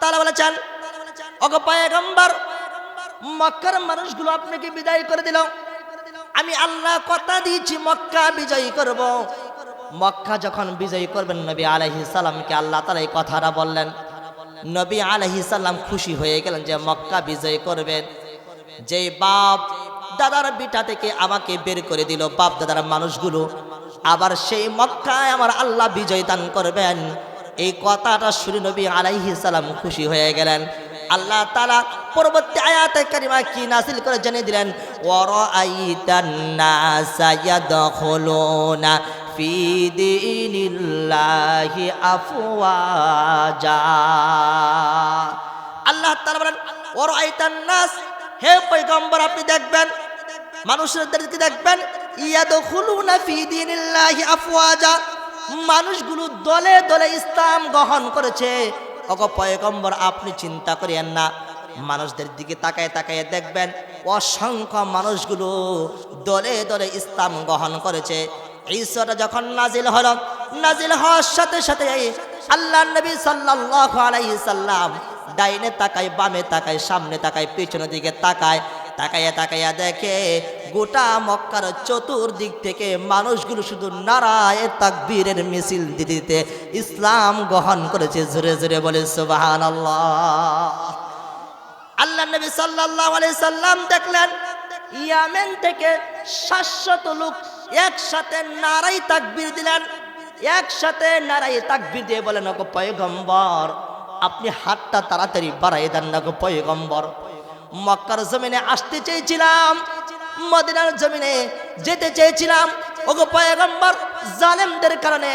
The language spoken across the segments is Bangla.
তাআলা বলেছেন, ওগো পয়গম্বর, মক্কার মানুষগুলো আপনাকে বিদায় করে দিল। আমি আল্লাহ কথা দিয়েছি মক্কা বিজয়ী করব। মক্কা যখন বিজয়ী করবেন নবী আলাইহিস সালামকে আল্লাহ তাআলা এই কথাটা বললেন। নবী আলাইহিস সালাম খুশি হয়ে গেলেন যে মক্কা বিজয় করবেন। যেই বাপ দাদার বিটা থেকে আমাকে বের করে দিল, বাপ দাদার মানুষগুলো আবার সেই মক্কায় আমার আল্লাহ বিজয় দান করবেন। এই কথাটা শুনে নবী আলাইহিস সালাম খুশি হয়ে গেলেন। আল্লাহ তাআলা পরবর্তী আয়াতে কারিমা কি নাযিল করে জানিয়ে দিলেন, ওয়ারাআইতান নাসা ইয়াদখুলুনা ফি দীনিল্লাহি আফওয়াজা। আল্লাহ তাআলা বলেন, ওয়ারাআইতান নাস, হে পয়গম্বর আপনি দেখবেন, মানুষদেরকে দেখবেন, ইয়াদখুলুনা ফি দীনিল্লাহি আফওয়াজা, মানুষগুলো দলে দলে ইসলাম গ্রহণ করেছে। ওগো পয়গম্বর আপনি চিন্তা করেন না, মানুষদের দিকে তাকায় তাকায় দেখবেন অসংখ্য মানুষগুলো দলে দলে ইসলাম গ্রহণ করেছে। এই সূরাটা যখন নাজিল হলো, নাজিল হওয়ার সাথে সাথে আল্লাহর নবী সাল্লাল্লাহু আলাইহি সাল্লাম ডাইনে তাকায়, বামে তাকায়, সামনে তাকায়, পেছনের দিকে তাকায়, তাকাইয়া তাকাইয়া দেখে গোটা মক্কার চতুর্দিক থেকে মানুষগুলো শুধু নারায়ে তাকবীরের মিছিল দিতে দিতে ইসলাম গ্রহণ করেছে। জোরে জোরে বলে সুবহানাল্লাহ। আল্লাহ নবী সাল্লাল্লাহু আলাইহি সাল্লাম দেখলেন ইয়ামেন থেকে 700 লোক একসাথে নারায়ে তাকবীর দিলেন, একসাথে নারায়ে তাকবীর দিয়ে বলেন, ওগো পয়গম্বর আপনি হাতটা তাড়াতাড়ি বাড়াই দেন না গো পয়গম্বর। মক্কার জমিনে আসতে চেয়েছিলাম, মদিনার জমিনে যেতে চেয়েছিলাম, ওগো পয়গম্বর জালেমদের কারণে,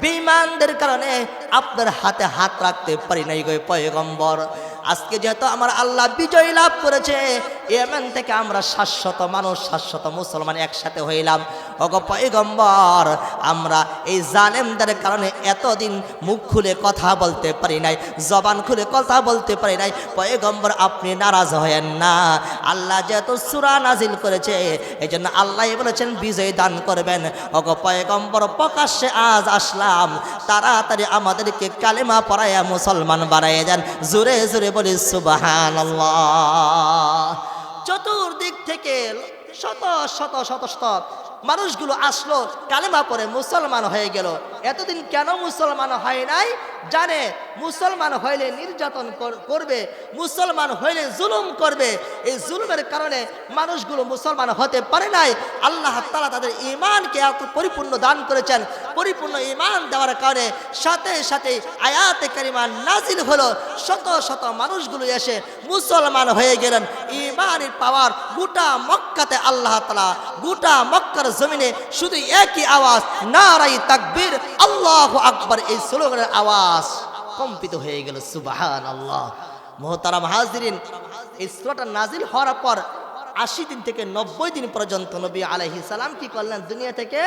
বেঈমানদের কারণে আপনার হাতে হাত রাখতে পারি নাই গো পয়গম্বর। আজকে যেহেতু আমার আল্লাহ বিজয় লাভ করেছে, ইয়েমেন থেকে আমরা 700 মানুষ, 700 মুসলমান একসাথে হইলাম। ওগো পয়গম্বর আমরা এই জালেমদের কারণে এতদিন মুখ খুলে কথা বলতে পারি নাই, জবান খুলে কথা বলতে পারি নাই। পয়গম্বর আপনি নারাজ হয়েন না, আল্লাহ যেহেতু সূরা নাজিল করেছে এজন্য আল্লাহ বলেছেন বিজয় দান করবেন। ওগো পয়গম্বর প্রকাশ্যে আজ আসলাম, তাড়াতাড়ি আমাদেরকে কালেমা পড়াইয়া মুসলমান বানাইয়া দেন। জোরে জোরে বলি সুবহানাল্লাহ। চতুর্দিক থেকে শত শত শত শত মানুষগুলো আসলো, কালেমা পড়ে মুসলমান হয়ে গেল। এতদিন কেন মুসলমান হয় নাই? জানে মুসলমান হইলে নির্যাতন করবে, মুসলমান হইলে জুলুম করবে। এই জুলুমের কারণে মানুষগুলো মুসলমান হতে পারে নাই। আল্লাহ তাআলা তাদের ঈমানকে এত পরিপূর্ণ দান করেছেন। পরিপূর্ণ ঈমান দেওয়ার কারণে সাথে সাথে আয়াতে কারিমা নাজিল হলো, শত শত মানুষগুলো এসে মুসলমান হয়ে গেলেন। ঈমানের পাওয়ার গোটা মক্কাতে আল্লাহ তাআলা, গোটা মক্কার জমিনে শুধু একই আওয়াজ, নারায়ে তাকবীর, আল্লাহু আকবার, এই স্লোগানের আওয়াজ কম্পিত হয়ে গেল। সুবহানাল্লাহ। মুহতারাম হাজিরিন, এই সূরাটা নাজিল হওয়ার পর 80 দিন থেকে 90 দিন পর্যন্ত নবী আলাইহিস সালাম কি করলেন? দুনিয়া থেকে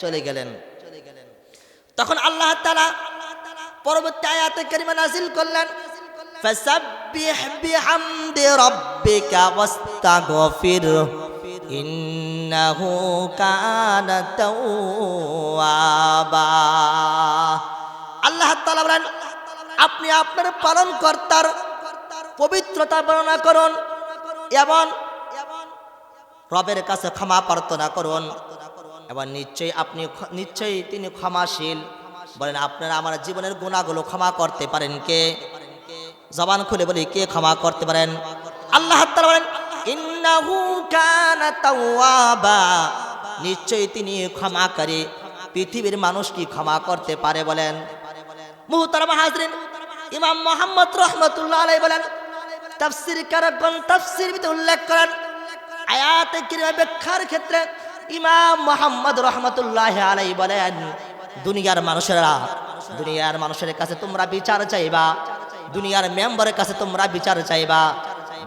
চলে গেলেন। তখন আল্লাহ তাআলা পরবর্তী আয়াতে কারিমা নাজিল করলেন, ফাসাব্বিহ বিহামদি রাব্বিকা ওয়াস্তাগফির ইন্নাহু কানা তাওয়াবা। আল্লাহ তাআলা বলেন, আপনি আপনার পালনকর্তার পবিত্রতা বর্ণনা করুন এবং রবের কাছে ক্ষমা প্রার্থনা করুন এবং নিশ্চয়ই তিনি ক্ষমাশীল। বলেন আপনারা আমার জীবনের গুনাহগুলো ক্ষমা করতে পারেন কে? জবান খুলে বলি, কে ক্ষমা করতে পারেন? আল্লাহ তাআলা বলেন, ইন্নাহু কানা তাওয়াবা, নিশ্চয়ই তিনি ক্ষমাকারী। পৃথিবীর মানুষ কি ক্ষমা করতে পারে বলেন? মুহতারাম হাজরিন, ইমাম মুহাম্মদ রাহমাতুল্লাহ আলাইহি বলেন, তাফসীর কারকগণ তাফসীর ভিতরে উল্লেখ করেন, আয়াতে কারিমা ব্যাখ্যার ক্ষেত্রে ইমাম মুহাম্মদ রাহমাতুল্লাহ আলাইহি বলেন, দুনিয়ার মানুষের কাছে তোমরা বিচার চাইবা, দুনিয়ার মেম্বারের কাছে তোমরা বিচার চাইবা,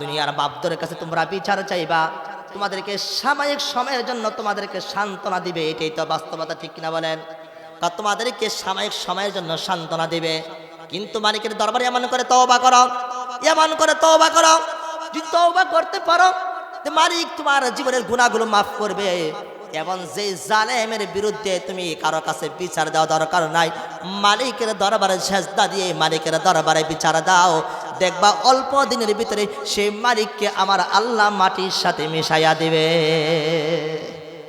দুনিয়ার বাপদের কাছে তোমরা বিচার চাইবা, তোমাদেরকে সাময়িক সময়ের জন্য তোমাদেরকে সান্ত্বনা দিবে। এটাই তো বাস্তবতা, ঠিক কিনা বলেন? তোমাদেরকে সাময়িক সময়ের জন্য সান্ত্বনা দিবে, কিন্তু মালিকের দরবারে এমন করে তওবা করো, এমন করে তওবা করো। যদি তওবা করতে পারো, মালিক তোমার জীবনের গুনাহগুলো মাফ করবে এবং যে জালেমের বিরুদ্ধে তুমি কারো কাছে বিচার দেওয়া দরকার নাই, মালিকের দরবারে সেজদা দিয়ে মালিকের দরবারে বিচার দাও, দেখবা অল্প দিনের ভিতরে সেই মালিককে আমার আল্লাহ মাটির সাথে মিশাইয়া দিবে।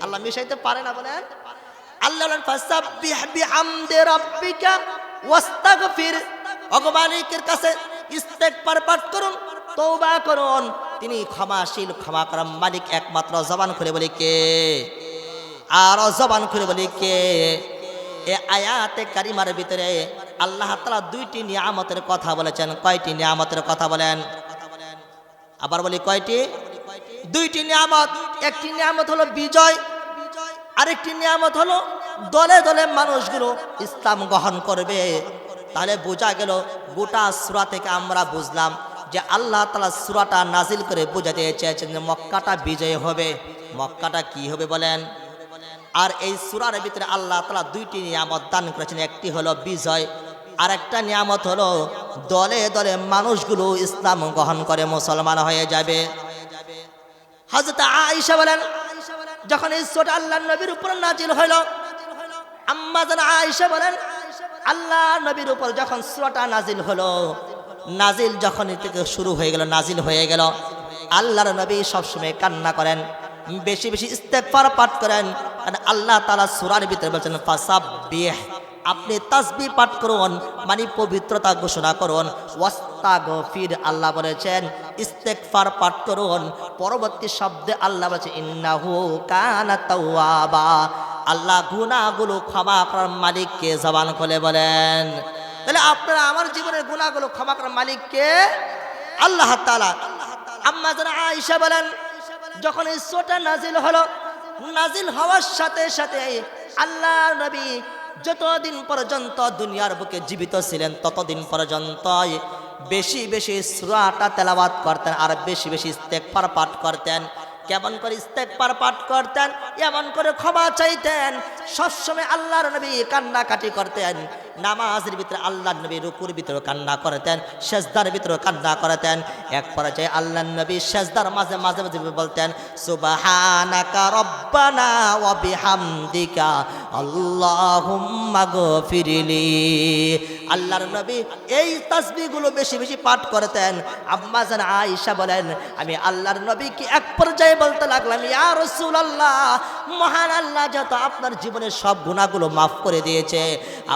আল্লাহ মিশাইতে পারে না বলেন? আল্লাহ বলেন ফাসাব্বিহ বিহামদি রাব্বিকা ওয়াস্তাগফির, ওগো মালিকের কাছে ইস্তেগফার পাঠ করুন, তওবা করুন, তিনি ক্ষমাশীল ক্ষমা করার মালিক। একমাত্র জবান খুলে বলি কে? আর জবান খুলে বলি কে? এ আয়াতে কারিমার ভিতরে আল্লাহ তাআলা দুইটি নিয়ামতের কথা বলেছেন। কয়টি নিয়ামতের কথা বলেন? আবার বলি কয়টি? দুইটি নিয়ামত। একটি নিয়ামত হলো বিজয়, আরেকটি নিয়ামত হলো দলে দলে মানুষগুলো ইসলাম গ্রহণ করবে। তাহলে বোঝা গেল গোটা সূরা থেকে আমরা বুঝলাম যে আল্লাহ তাআলা সূরাটা নাজিল করে বোঝাতে চেয়েছেন যে মক্কাটা বিজয় হবে। মক্কাটা কি হবে বলেন? আর এই সূরার ভিতরে আল্লাহ তাআলা দুইটি নিয়ামত দান করেছেন। একটি হলো বিজয়, আর একটা নিয়ামত হলো দলে দলে মানুষগুলো ইসলাম গ্রহণ করে মুসলমান হয়ে যাবে। হযরত আয়েশা বলেন, যখন এই সূরা আল্লাহর নবীর উপর নাজিল হইল, আম্মা জান আয়েশা বলেন, আল্লাহর নবীর উপর যখন সূরাটা নাজিল হলো, নাজিল যখন থেকে শুরু হয়ে গেল, নাজিল হয়ে গেল, আল্লাহর নবী সবসময় কান্না করেন, বেশি বেশি ইস্তেগফার পাঠ করেন। কারণ আল্লাহ তাআলা সূরার ভিতরে বলেছেন ফাসাব্বিহ, আপনি তাসবিহ পাঠ করুন, মানে পবিত্রতা ঘোষণা করুন। ওয়াস্তাগফির, আল্লাহ বলেছেন ইস্তেগফার পাঠ করুন। পরবর্তী শব্দে আল্লাহ বলেছেন ইন্নাহু কানা তাওয়াবা, আল্লাহ গুনাহগুলো ক্ষমা করার মালিককে। জবান খুলে বলেন। তাহলে আপনারা আমার জীবনের গুনাহগুলো ক্ষমা করার মালিককে আল্লাহ তাআলা। আম্মা জান আয়েশা বলেন, যখন এই সূরাটা নাজিল হলো, নাজিল হওয়ার সাথে সাথে আল্লাহ নবী যতদিন পর্যন্ত দুনিয়ার বুকে জীবিত ছিলেন ততদিন পর্যন্ত বেশি বেশি সূরাটা তেলাওয়াত করতেন আর বেশি বেশি ইস্তেগফার পাঠ করতেন। কেমন করে ইস্তেগফার পাঠ করতেন, এমন করে ক্ষমা চাইতেন। সবসময় আল্লাহর নবী কান্নাকাটি করতেন। নামাজের ভিতরে আল্লাহর নবী রুকুর ভিতরে কান্না করতেন, সেজদার ভিতরে কান্না করতেন। এক পর্যায়ে আল্লাহর নবী সেজদার মাঝে মাঝে মাঝে বলতেন সুবহানাকা রব্বানা ওয়া বিহামদিকা আল্লাহুম্মা গফিরলি। আল্লাহর নবী এই তাসবিহগুলো বেশি বেশি পাঠ করতেন। আম্মা জান আয়েশা বলেন, আমি আল্লাহর নবীকে এক পর্যায়ে বলতে লাগলাম, ইয়া রাসূলুল্লাহ, মহান আল্লাহ যত আপনার জীবনের সব গুনাহগুলো মাফ করে দিয়েছে,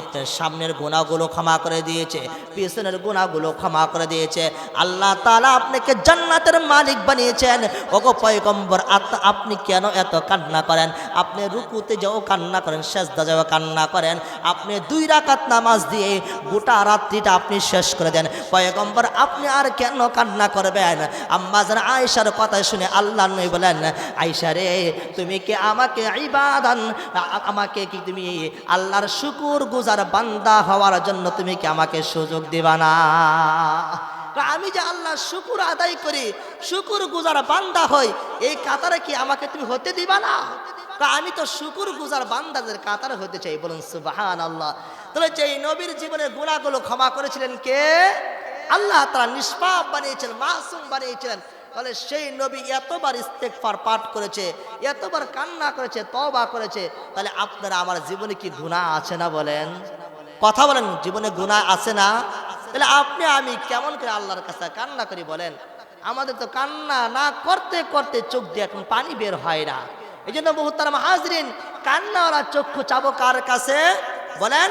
আপনার সামনের গুনাহগুলো ক্ষমা করে দিয়েছে, পিছনের গুনাহগুলো ক্ষমা করে দিয়েছে। আল্লাহ তাআলা আপনাকে জান্নাতের মালিক বানিয়েছেন। ওগো পয়গম্বর, আপনি কেন এত কান্না করেন? আপনি রুকুতে যাও কান্না করেন, সেজদা যাও কান্না করেন, আপনি 2 রাকাত নামাজ দিয়ে গোটা রাত্রিটা আপনি শেষ করে দেন। পয়গম্বর, আপনি আর কেন কান্না করবেন? আম্মা জান আয়েশার কথা শুনে আল্লাহ নবী বলেন, আয়েশা রে, তুমি কি আমাকে ইবাদান, আমাকে কি তুমি আল্লাহর শুকর গুজার বান্দা হওয়ার জন্য তুমি কি আমাকে সুযোগ দিবা না? আমি যে আল্লাহর শুকর আদায় করি, শুকর গুজার বান্দা হই, এই কাতারে কি আমাকে তুমি হতে দিবা না? আমি তো শুকর গুজার বান্দাদের কাতারে হতে চাই। বলুন সুবহানাল্লাহ। তাহলে যে নবীর জীবনের গুনাহগুলো ক্ষমা করেছিলেন কে? আল্লাহ তাআলা নিষ্পাপ বানিয়েছিলেন, মাসুম বানিয়েছিলেন। তাহলে সেই নবী এতবার ইস্তেগফার পাঠ করেছে, এতবার কান্না করেছে, তওবা করেছে। তাহলে আপনারা আমার জীবনে কি গুনাহ আছে না? বলেন, কথা বলেন, জীবনে গুনাহ আছে না? তাহলে আপনি আমি কেমন করে আল্লাহর কাছে কান্না করি বলেন? আমাদের তো কান্না না করতে করতে চোখ দিয়ে এখন পানি বের হয় না। এই জন্য মুহতারাম হাজরিন, কান্নাওয়ালা চক্ষু চাবো কার কাছে বলেন?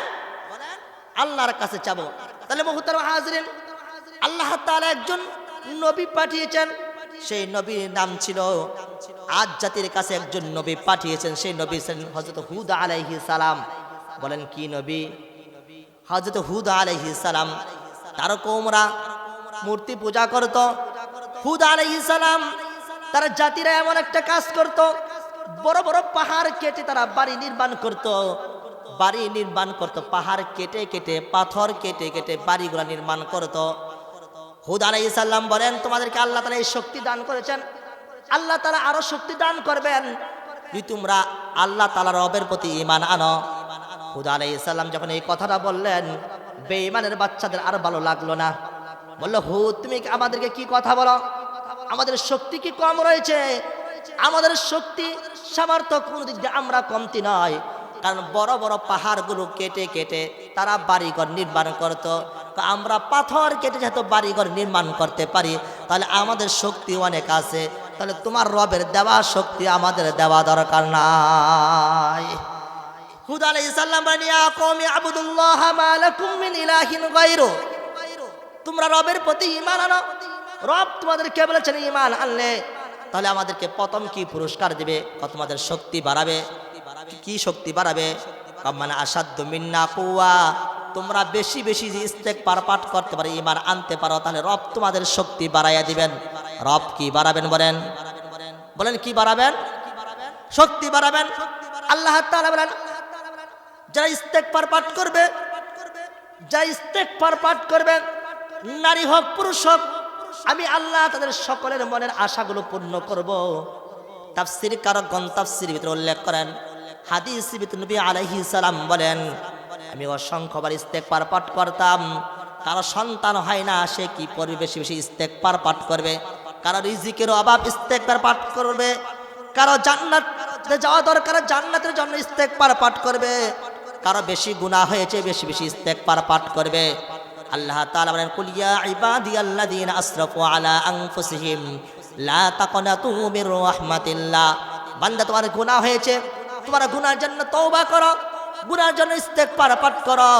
আল্লাহর কাছে চাবো। তাহলে মুহতারাম হাজরিন, আল্লাহ তাআলা একজন নবী পাঠিয়েছেন। সেই নবীর নাম ছিল, আদ জাতির কাছে একজন নবী পাঠিয়েছেন। সেই নবী ছিলেন হযরত হুদ আলাইহিস সালাম। বলেন কি নবী? হযরত হুদ আলাইহিস সালাম। তার কওমরা মূর্তি পূজা করত। হুদ আলাইহিস সালাম তার জাতিরা এমন একটা কাজ করত, বড় বড় পাহাড় কেটে তারা বাড়ি নির্মাণ করত। বাড়ি নির্মাণ করত, পাহাড় কেটে কেটে, পাথর কেটে কেটে বাড়িগুলো নির্মাণ করত। হুদ আলাইহিস সালাম বলেন, তোমাদেরকে আল্লাহ তাআলা এই শক্তি দান করেছেন, আল্লাহ তাআলা আরো শক্তি দান করবেন যদি তোমরা আল্লাহ তাআলার রবের প্রতি ঈমান আনো। হুদ আলাইহিস সালাম যখন এই কথাটা বললেন, বেঈমানের বাচ্চাদের আর ভালো লাগলো না। বলল, হুদ, তুমি আমাদেরকে কি কথা বলো? আমাদের শক্তি কি কম রয়েছে? আমাদের শক্তি সামর্থ্য কোনো দিক দিয়ে আমরা কমতি নয়, কারণ বড় বড় পাহাড়গুলো কেটে কেটে তারা বাড়িঘর নির্মাণ করত। আমরা পাথর কেটে যেহেতু বাড়িঘর নির্মাণ করতে পারি, তাহলে আমাদের শক্তি অনেক আছে। তাহলে তোমার রবের দেওয়া শক্তি আমাদের দেওয়া দরকার নাই। হুদ আলাইহিস সালাম বলেন, ইয়া কওমি আবুদুল্লাহ মা লাকুম মিন ইলাহিন গায়রু। তোমরা রবের প্রতি ঈমান আনো। রব তোমাদেরকে বলেছেন ঈমান আনলে তাহলে আমাদেরকে প্রথম কি পুরস্কার দিবে? তোমাদের শক্তি বাড়াবে। কি শক্তি বাড়াবে? মানে আসাদ্দু মিন্না কুওয়া। তোমরা বেশি বেশি যে ইস্তেগফার পাঠ করতে পারো, ঈমান আনতে পারো, তাহলে রব তোমাদের শক্তি বাড়াইয়া দিবেন। রব কি বাড়াবেন বলেন? বলেন কি বাড়াবেন? শক্তি বাড়াবেন। আল্লাহ তাআলা বলেন, যারা ইস্তেগফার পাঠ করবে, যারা ইস্তেগফার পাঠ করবে, নারী হোক পুরুষ হোক, আমি আল্লাহ তাদের সকলের মনের আশাগুলো পূর্ণ করব। তাফসীর কারকগণ তাফসীরের ভিতরে উল্লেখ করেন, হাদিসের ভিতরে নবী আলাইহিস সালাম বলেন, আমি অসংখ্যবার ইস্তেগফার পাঠ করতাম। কারো সন্তান হয় না, সে কি করবে? বেশি বেশি ইস্তেগফার পাঠ করবে। কারো রিজিকের অভাব, ইস্তেগফার পাঠ করবে। কারো জান্নাতে যাওয়া দরকার, জান্নাতের জন্য ইস্তেগফার পাঠ করবে। কারো বেশি গুনাহ হয়েছে, বেশি বেশি ইস্তেগফার পাঠ করবে। আল্লাহ তাআলা বলেন, কুল ইয়া ইবাদিয়াল্লাযীনা আসরাফু আলা আনফুসিহিম লা তাকনাতু মির রাহমাতিল্লাহ। বান্দা, তোমার গুনাহ হয়েছে, তোমার গুনার জন্য তওবা করো, গুনার জন্য ইস্তেগফার পাঠ করো,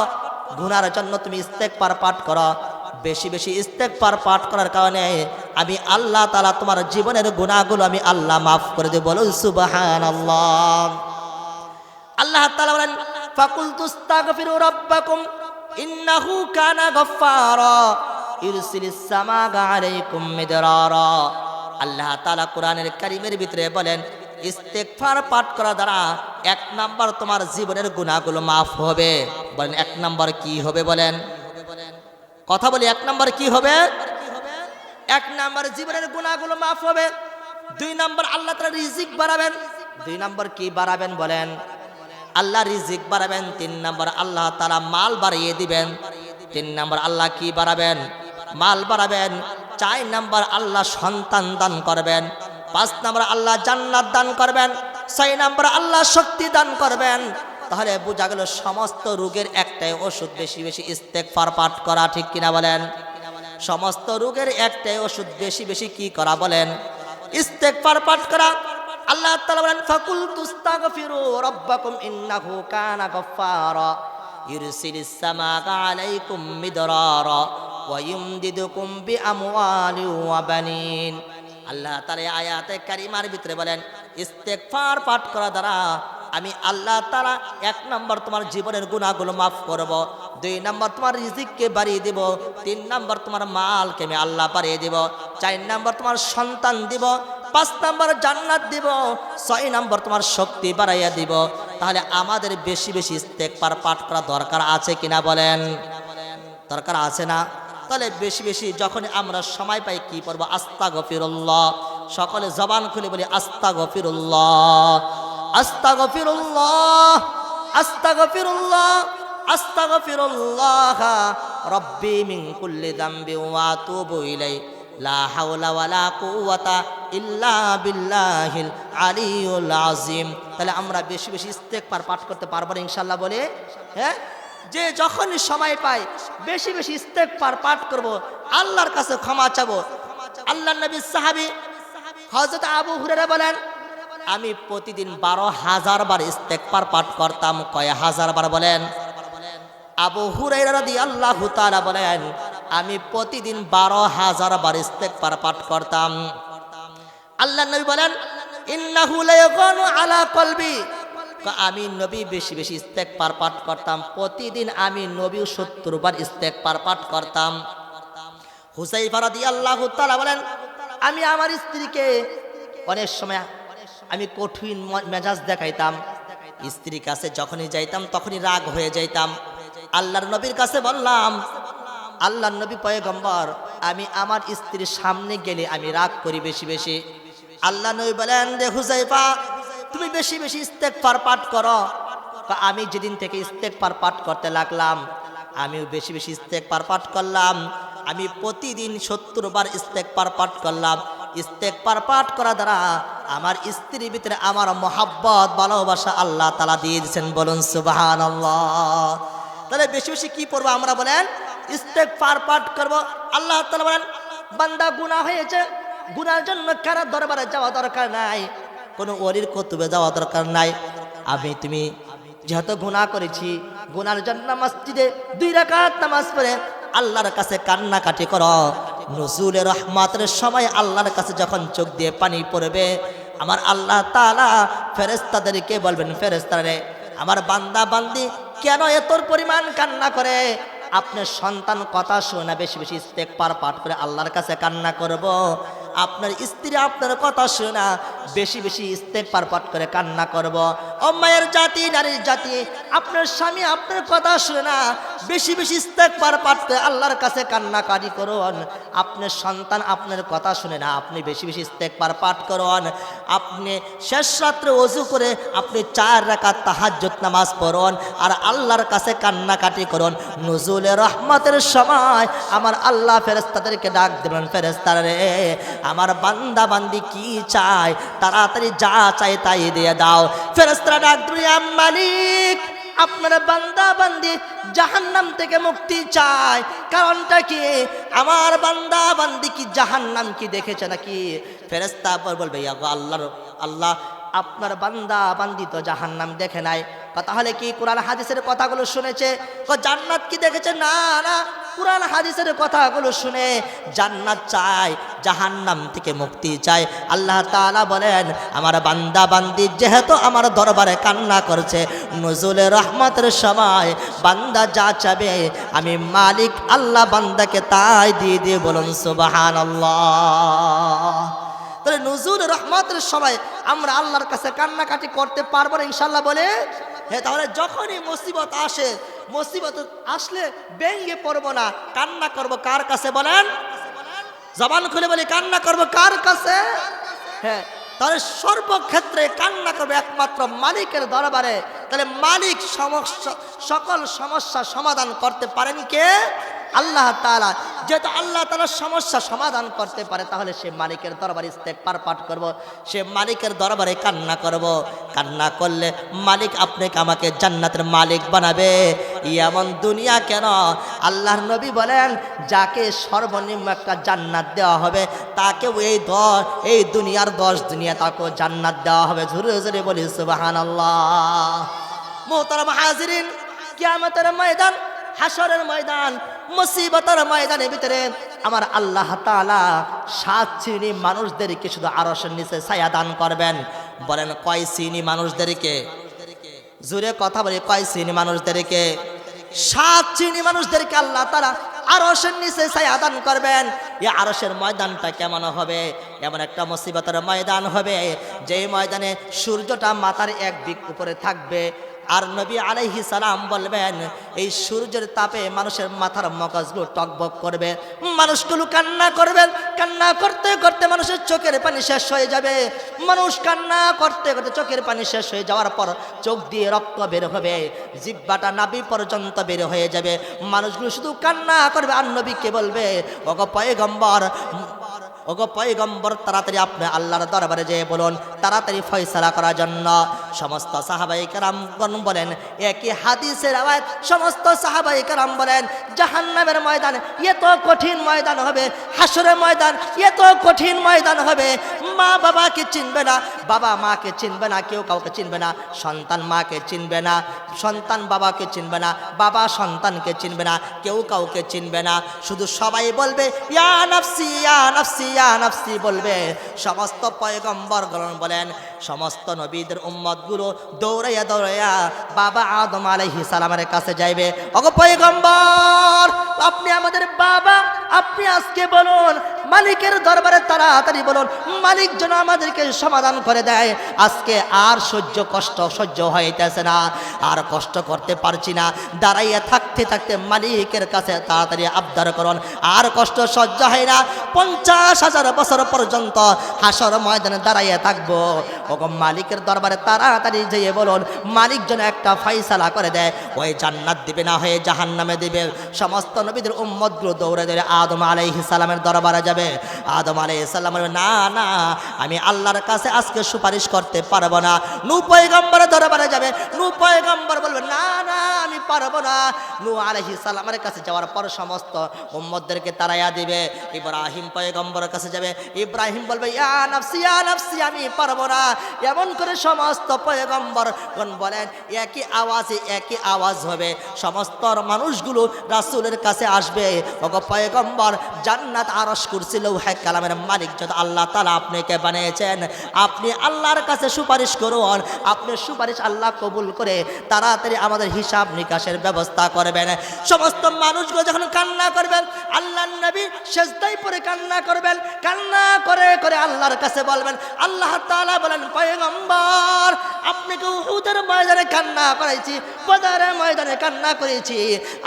গুনার জন্য তুমি ইস্তেগফার পাঠ করো। বেশি বেশি ইস্তেগফার পাঠ করার কারণে আমি আল্লাহ তাআলা তোমার জীবনের গুনাহগুলো আমি আল্লাহ মাফ করে দেব। বলো সুবহানাল্লাহ। আল্লাহ তাআলা বলেন, ফাকুলতু আস্তাগফিরু রাব্বাকুম ইন্নাহু কানা গফফারা ইরসিলিস সামাআ আলাইকুম মিদরারা। আল্লাহ তাআলা কোরআনের কারীমের ভিতরে বলেন, ইস্তেগফার পাঠ করা দ্বারা এক নাম্বার তোমার জীবনের গুনাহগুলো মাফ হবে। বলেন এক নাম্বার কি হবে? বলেন কথা বলি, এক নাম্বার কি হবে? এক নাম্বার জীবনের গুনাহগুলো মাফ হবে। দুই নাম্বার আল্লাহ তাআলা রিজিক বাড়াবেন। দুই নাম্বার কি বাড়াবেন? বলেন আল্লাহ রিজিক বাড়াবেন। তিন নাম্বার আল্লাহ তাআলা মাল বাড়িয়ে দিবেন। তিন নাম্বার আল্লাহ কি বাড়াবেন? মাল বাড়াবেন। চার নাম্বার আল্লাহ সন্তান দান করবেন। পাঁচ নাম্বার আল্লাহ জান্নাত দান করবেন। ছয় নাম্বার আল্লাহ শক্তি দান করবেন। তাহলে বোঝা গেল সমস্ত রোগের একটাই ওষুধ, বেশি বেশি ইস্তেগফার পাঠ করা। ঠিক কিনা বলেন? সমস্ত রোগের একটাই ওষুধ, বেশি বেশি কি করা? বলেন ইস্তেগফার পাঠ করা। আল্লাহ তাআলা বলেন, ফাকুলতু আস্তাগফিরু রাব্বাকুম ইন্নাহু কানা গফফারা ইরসিলিস সামাআ আলাইকুম মিদরারা ওয়া ইউমদিদুকুম বিআমওয়ালিন ওয়া বানিন। আল্লাহ তাআলা আয়াতে কারিমার ভিতরে বলেন, ইস্তেগফার পাঠ করা দ্বারা আমি আল্লাহ তাআলা এক নাম্বার তোমার জীবনের গুনাহগুলো মাফ করব। দুই নাম্বার তোমার রিজিককে বাড়িয়ে দেব। তিন নাম্বার তোমার মালকে আমি আল্লাহ বাড়িয়ে দেব। চার নাম্বার তোমার সন্তান দিব। পাঁচ নাম্বার জান্নাত দিব। ছয় নাম্বার তোমার শক্তি বাড়াইয়া দিব। তাহলে আমাদের বেশি বেশি ইস্তেগফার পাঠ করা দরকার আছে কিনা? বলেন দরকার আছে না? তাহলে বেশি বেশি যখন আমরা সময় পাই কি পড়বো? আস্তাগফিরুল্লাহ। সকলে জবান খুলে বলি আস্তাগফিরুল্লাহ, আস্তাগফিরুল্লাহ, আস্তাগফিরুল্লাহ, আস্তাগফিরুল্লাহ রব্বি মিন কুল্লি যামবি ওয়া আতুবু ইলাইহি লা হাওলা ওয়ালা কুওয়াতা ইল্লা বিল্লাহিল আলিয়্যুল আযীম। তাহলে আমরা বেশি বেশি ইস্তেগফার পাঠ করতে পারবো না ইনশাআল্লাহ? বলে হ্যাঁ, যে যখনই সময় পাই বেশি বেশি ইস্তেগফার পাঠ করব, আল্লাহর কাছে ক্ষমা চাবো। আল্লাহর নবী সাহাবী হযরত আবু হুরায়রা বলেন, আমি প্রতিদিন 12,000 বার ইস্তেগফার পাঠ করতাম। কয় হাজার বার? বলেন আবু হুরায়রা রাদিয়াল্লাহু তাআলা বলেন, আমি প্রতিদিন 12,000 বার ইস্তেগফার পাঠ করতাম। আল্লাহর নবী বলেন, ইন্নাহু লায়াগুনু আলা কলবি। আমি নবী বেশি বেশি ইস্তেগফার পাঠ করতাম। প্রতিদিন আমি নবী 70 বার ইস্তেগফার পাঠ করতাম। হুযায়ফা রাদিয়াল্লাহু তাআলা বলেন, আমি আমার স্ত্রীকে অনেক সময় আমি কঠিন মেজাজ দেখাইতাম। স্ত্রীর কাছে যখনই যাইতাম তখনই রাগ হয়ে যাইতাম। আল্লাহর নবীর কাছে বললাম, আল্লাহর নবী পয়গম্বর, আমি আমার স্ত্রীর সামনে গেলে আমি রাগ করি বেশি বেশি। আল্লাহ নবী বলেন, রে হুযায়ফা, তুমি বেশি বেশি ইস্তেগফার পাঠ করো। আমি যেদিন থেকে ইস্তেগফার পাঠ করতে লাগলাম, আমিও বেশি বেশি ইস্তেগফার পাঠ করলাম। আমি প্রতিদিন 70 বার ইস্তেগফার পাঠ করলাম। ইস্তেগফার পাঠ করা দ্বারা আমার স্ত্রীর ভিতরে আমার মহাব্বত ভালোবাসা আল্লাহ তাআলা দিয়ে দিয়েছেন, বলুন সুবহানাল্লাহ। তাহলে বেশি বেশি কি পড়বো আমরা বলেন? ইস্তেগফার পাঠ করব। আল্লাহ তাআলা বলেন বান্দা গুনাহ হয়েছে, গুনার জন্য কারো দরবারে যাওয়া দরকার নাই, কোনো ওলির কুতুবে যাওয়া দরকার নাই। তুমি যেহেতু গুনাহ করেছি, গুনার জন্য মসজিদে 2 রাকাত নামাজ পড়ে আল্লাহর কাছে কান্নাকাটি করো। নজুলে রহমাতের সময় আল্লাহর কাছে যখন চোখ দিয়ে পানি পড়বে, আমার আল্লাহ তাআলা ফেরেশতাদেরকে বলবেন, ফেরেশতারে আমার বান্দা বান্দি কেন এত পরিমাণ কান্না করে? আপনার সন্তান কথা শুনে বেশি বেশি ইস্তেগফার পাঠ করে আল্লাহর কাছে কান্না করব। আপনার স্ত্রী আপনার কথা শুনে বেশি বেশি ইস্তেগফার পাঠ করে কান্না করব। ও মায়ের জাতি, নারীর জাতি, আপনার স্বামী আপনার কথা শুনে না বেশি বেশি ইস্তেগফার পাঠ করে আল্লাহর কাছে কান্নাকাটি করুন। আপনার সন্তান আপনার কথা শুনে না, আপনি বেশি বেশি ইস্তেগফার পাঠ করুন। আপনি শেষ রাত্রে ওযু করে আপনি 4 রাকাত তাহাজ্জুদ নামাজ পড়ুন আর আল্লাহর কাছে কান্নাকাটি করুন। নুজুলে রহমতের সময় আমার আল্লাহ ফেরেশতাদেরকে ডাক দেবেন, ফেরেশতারা রে আমার বান্দা বান্দি কি চায় তাড়াতাড়ি যা চায় তাই দিয়ে দাও। ফেরেশতারা ডাক দেবে, ইয়া মালিক আপনার বান্দা বান্দি জাহান্নাম থেকে মুক্তি চায়, কারণটা কি? আমার বান্দা বান্দি কি জাহান্নাম কি দেখেছে নাকি? ফেরেশতা বলবে, ইয়া আল্লাহ আপনার বান্দা বান্দি তো জাহান্নাম দেখে নাই। তাহলে কি কোরআন হাদিসের কথাগুলো শুনেছে? জান্নাত কি দেখেছে? না না, কোরআন হাদিসের কথাগুলো শুনে জান্নাত চায়, জাহান্নাম থেকে মুক্তি চায়। আল্লাহ তাআলা বলেন আমার বান্দা বান্দি যেহেতু আমার দরবারে কান্না করছে, নজুলে রহমতের সময় বান্দা যা চাবে আমি মালিক আল্লাহ বান্দাকে তাই দিয়ে দিয়ে, বলুন সুবহানাল্লাহ। তাহলে নজুল রহমতের সময় আমরা আল্লাহর কাছে কান্নাকাটি করতে পারবো না ইনশাআল্লাহ বলে। হ্যাঁ, তাহলে যখনই মুসিবত আসে, মুসিবত আসলে ব্যঙ্গে পড়বো না, কান্না করব কার কাছে বলেন? জবান খুলে বলি কান্না করব কার কাছে? হ্যাঁ, তাহলে সর্বক্ষেত্রে কান্না করবে একমাত্র মালিকের দরবারে। তাহলে মালিক সকল সমস্যা সমাধান করতে পারেন কে? আল্লাহ তাআলা। যেহেতু আল্লাহ তাআলা সমস্যা সমাধান করতে পারে, তাহলে সে মালিকের দরবারে ইস্তেগফার পাঠ করব, সে মালিকের দরবারে কান্না করব। কান্না করলে মালিক আপনাকে আমাকে জান্নাতের মালিক বানাবে। এমন দুনিয়া কেন? আল্লাহর নবী বলেন যাকে সর্বনিম্ন একটা জান্নাত দেওয়া হবে তাকেও এই দুনিয়ার 10 দুনিয়া তাকেও জান্নাত দেওয়া হবে। জোরে জোরে বলি সুবহানাল্লাহ। মুহতারাম হাজিরিন, কিয়ামতের ময়দান, হাসরের ময়দান, মুসিবতের ময়দানের ভিতরে আমার আল্লাহ তাআলা 7 শ্রেণী মানুষদেরকে শুধু আরশের নিচে ছায়া দান করবেন। বলেন কয় শ্রেণী মানুষদেরকে? জোরে কথা বলি, কয় শ্রেণী মানুষদেরকে? 7 শ্রেণী মানুষদেরকে আল্লাহ তাআলা আরশের নিচে ছায়া দান করবেন। এই আরশের ময়দানটা কেমন হবে? এমন একটা মুসিবতের ময়দান হবে যে ময়দানে সূর্যটা মাথার এক দিক উপরে থাকবে। আর নবী আলাইহিস সালাম বলবেন এই সূর্যের তাপে মানুষের মাথার মগজগুলো টকবক করবে, মানুষগুলো কান্না করবেন। কান্না করতে করতে মানুষের চোখের পানি শেষ হয়ে যাবে। মানুষ কান্না করতে করতে চোখের পানি শেষ হয়ে যাওয়ার পর চোখ দিয়ে রক্ত বের হবে, জিহ্বাটা নাভি পর্যন্ত বের হয়ে যাবে। মানুষগুলো শুধু কান্না করবে আর নবীকে বলবে, ওগো পয়গম্বর, ওগো পয়গম্বর তাড়াতাড়ি আপনি আল্লাহর দরবারে যেয়ে বলুন তাড়াতাড়ি ফয়সালা করার জন্য। সমস্ত সাহাবায়ে কেরামগণ বলেন একই হাদিসের আওয়াজ, সমস্ত সাহাবায়ে কেরাম বলেন জাহান্নামের ময়দান এত কঠিন ময়দান হবে, হাসরের ময়দান এত কঠিন ময়দান হবে, মা বাবাকে চিনবে না, বাবা মাকে চিনবে না, কেউ কাউকে চিনবে না, সন্তান মাকে চিনবে না, সন্তান বাবাকে চিনবে না, বাবা সন্তানকে চিনবে না, কেউ কাউকে চিনবে না। শুধু সবাই বলবে ইয়া নাফসি ইয়া নাফসি ইয়া নাফসি বলবে। সমস্ত পয়গম্বরগণ বলেন, সমস্ত নবীদের উম্মতগুলো দৌড়াইয়া দৌড়াইয়া বাবা আদম আলাইহিস সালামের কাছে যাইবে, ওগো পয়গম্বর আপনি আমাদের বাবা, আপনি আজকে বলুন মালিকের দরবারে তাড়াতাড়ি বলুন, মালিক যেন আমাদেরকে সমাধান করে দেয়। আজকে আর কষ্ট সহ্য হইতেছে না, আর কষ্ট করতে পারছি না, দাঁড়াইয়া থাকতে থাকতে মালিকের কাছে তাড়াতাড়ি আবদার করুন, আর কষ্ট সহ্য হয় না। 50,000 বছর পর্যন্ত হাসর ময়দানে দাঁড়াইয়া থাকবো। ওগো মালিকের দরবারে তাড়াতাড়ি যেয়ে বলুন মালিক যেন একটা ফয়সালা করে দেয়, ওই জান্নাত দিবে না হয়ে জাহান্নামে দিবে। সমস্ত নবীদের উম্মতগুলো দৌড়ে দৌড়ে আদম আলাইহিস সালামের দরবারে যাবে। যাবে। আদম আলাইহিস সালাম বলবে না না, আমি আল্লাহর কাছে আজকে সুপারিশ করতে পারবো না। নূহ পয়গম্বর দরবারে যাবে, নূহ পয়গম্বর বলবে না না আমি পারবো না। নূহ আলাইহিস সালামের কাছে যাওয়ার পর সমস্ত উম্মতদেরকে তাড়াইয়া দিবে। ইব্রাহিম পয়গম্বরের কাছে যাবে, ইব্রাহিম বলবে ইয়া নাফসি আমি পারবো না। এমন করে সমস্ত পয়গম্বরগণ বলেন একই আওয়াজে একই আওয়াজ হবে, সমস্ত মানুষগুলো রাসূলের কাছে আসবে। ওগো পয়গম্বর, জান্নাত আরশ কুরসি লৌহে কালামের মালিক যত আল্লাহ তাআলা আপনাকে বানিয়েছেন, আপনি আল্লাহর কাছে সুপারিশ করুন। আপনি সুপারিশ আল্লাহ কবুল করে তাড়াতাড়ি আমাদের হিসাব নিকাশের ব্যবস্থা করবেন। সমস্ত মানুষগুলো যখন কান্না করবেন, আল্লাহর নবী সেজদায় পড়ে কান্না করবেন, কান্না করে করে আল্লাহর কাছে বলবেন। আল্লাহ তাআলা বলেন পয়গম্বর, আপনাকে উহুদের ময়দানে কান্না করেছি, বদরের ময়দানে কান্না করেছি,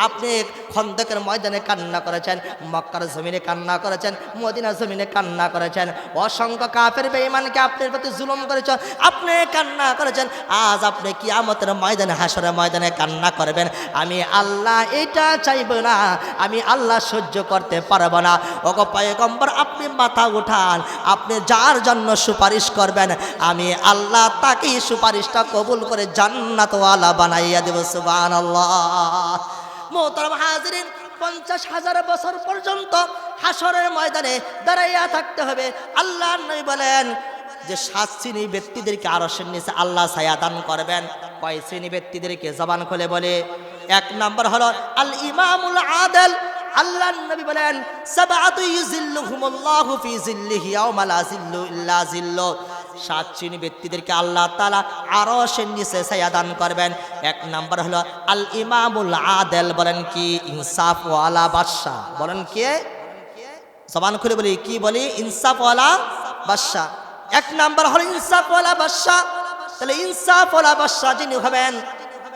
আপনি খন্দকের ময়দানে কান্না করেছেন, মক্কার জমিনে কান্না করেছেন, মদিনার জমিনে কান্না করেছেন, অসংখ্য কাফের বেঈমানকে আপনার প্রতি জুলুম করেছেন, আপনি কান্না করেছেন। আজ আপনি কিয়ামতের ময়দানে হাসরের ময়দানে কান্না করবেন। আমি আল্লাহ এটা চাইব না, আমি আল্লাহ সহ্য করতে পারবো না। ওগো পয়গম্বর, আপনি মাথা উঠান, আপনি যার জন্য সুপারিশ করবেন আমি আল্লাহ তাকেই সুপারিশটা কবুল করে জান্নাতওয়ালা বানাইয়া দেব। সুবহানাল্লাহ। মোহতারাম হাজিরিন, 50,000 বছর পর্যন্ত হাসরের ময়দানে দাঁড়াইয়া থাকতে হবে। আল্লাহ নবী বলেন যে 7 শ্রেণী ব্যক্তিদেরকে আরশের নিচে আল্লাহ ছায়া দান করবেন। কয় শ্রেণী ব্যক্তিদেরকে? জবান খুলে বলে। 1 নম্বর হলো আল ইমামুল আদিল। আল্লাহ নবী বলেন সাবআতু ইউজিল্লুহুমুল্লাহু ফি জিল্লিহি ইয়াওমা লা জিল্লু ইল্লা জিল্লু। 7 শ্রেণী ব্যক্তিদেরকে আল্লাহ তাআলা আরশের নিচে ছায়া দান করবেন। 1 নম্বর হলো আল ইমামুল আদিল। বলেন কি? ইনসাফ ওয়ালা বাদশা। বলেন কে? জবান খুলে বলি, কি বলি? ইনসাফ ওয়ালা বাদশা। 1 নম্বর হলো ইনসাফ ওয়ালা বাদশা। তাহলে ইনসাফ ওয়ালা বাদশা যিনি হবেন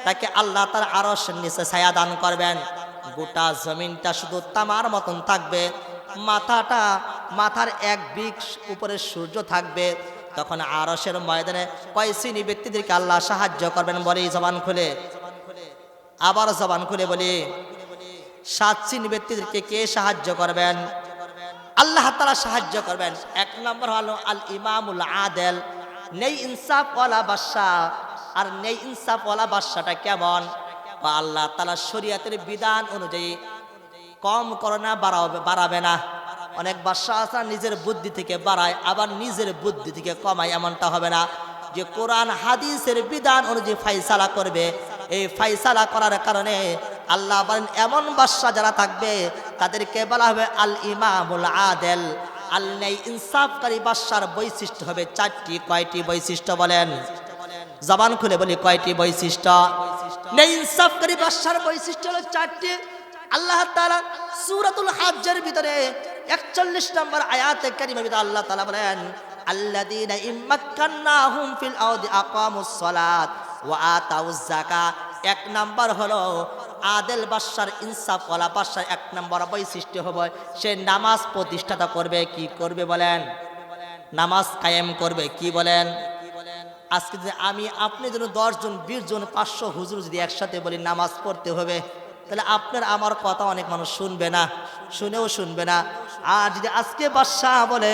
তাকে আল্লাহ তাআলা আরশের নিচে ছায়া দান করবেন। গোটা জমিনটা শুধু তামার মতন থাকবে, মাথার 1 বিঘ উপরে সূর্য থাকবে। তখন আরশের ময়দানে কয় শ্রেণী ব্যক্তিদেরকে আল্লাহ সাহায্য করবেন? বলি জবান খুলে, আবার জবান খুলে বলি। 7 শ্রেণী ব্যক্তিদেরকে কে সাহায্য করবেন? আল্লাহ তাআলা সাহায্য করবেন। 1 নম্বর হলো আল ইমামুল আদিল। নেই ইনসাফ ওয়ালা বাদশা। আর নেই ইনসাফ ওয়ালা বাদশাটা কেমন? আল্লাহ তাআলা শরীয়তের বিধান অনুযায়ী কম করে না, বাড়াবে না। অনেক বাদশা আছে নিজের বুদ্ধি থেকে বাড়ায়, আবার নিজের বুদ্ধি থেকে কমায়, এমনটা হবে না। যে কোরআন হাদিসের বিধান অনুযায়ী ফায়সালা করবে, এই ফায়সালা করার কারণে আল্লাহ বলেন এমন বাদশা যারা থাকবে তাদেরকে বলা হবে আল ইমামুল আদিল। আল্লাহ ইনসাফকারী বাদশার বৈশিষ্ট্য হবে 4টি। কয়টি বৈশিষ্ট্য বলেন? জবান খুলে বলি, কয়টি বৈশিষ্ট্য? নেই ইনসাফকারী বাদশার বৈশিষ্ট্য হলো 4টি। আল্লাহ তাআলা সূরাতুল হজ্জের ভিতরে 41 নম্বর আয়াতে কারিমার ভিতরে আল্লাহ তাআলা বলেন আল্লাযীনা ইম্মাক্কান্নাহুম ফিল আরদি আকামুস সালাত ওয়া আতাউজ যাকাত। 1 নম্বর হলো আদিল বাদশার, ইনসাফ ওয়ালা বাদশার 1 নম্বর বৈশিষ্ট্য হবে সে নামাজ প্রতিষ্ঠাতা করবে। কি করবে বলেন? নামাজ কায়েম করবে। কি বলেন? আজকে যদি আমি আপনি যেন 10 জন 20 জন 500 হুজুর যদি একসাথে বলি নামাজ পড়তে হবে, তাহলে আপনার আমার কথা অনেক মানুষ শুনবে না, শুনবে না। আর যদি আজকে বাদশাহ বলে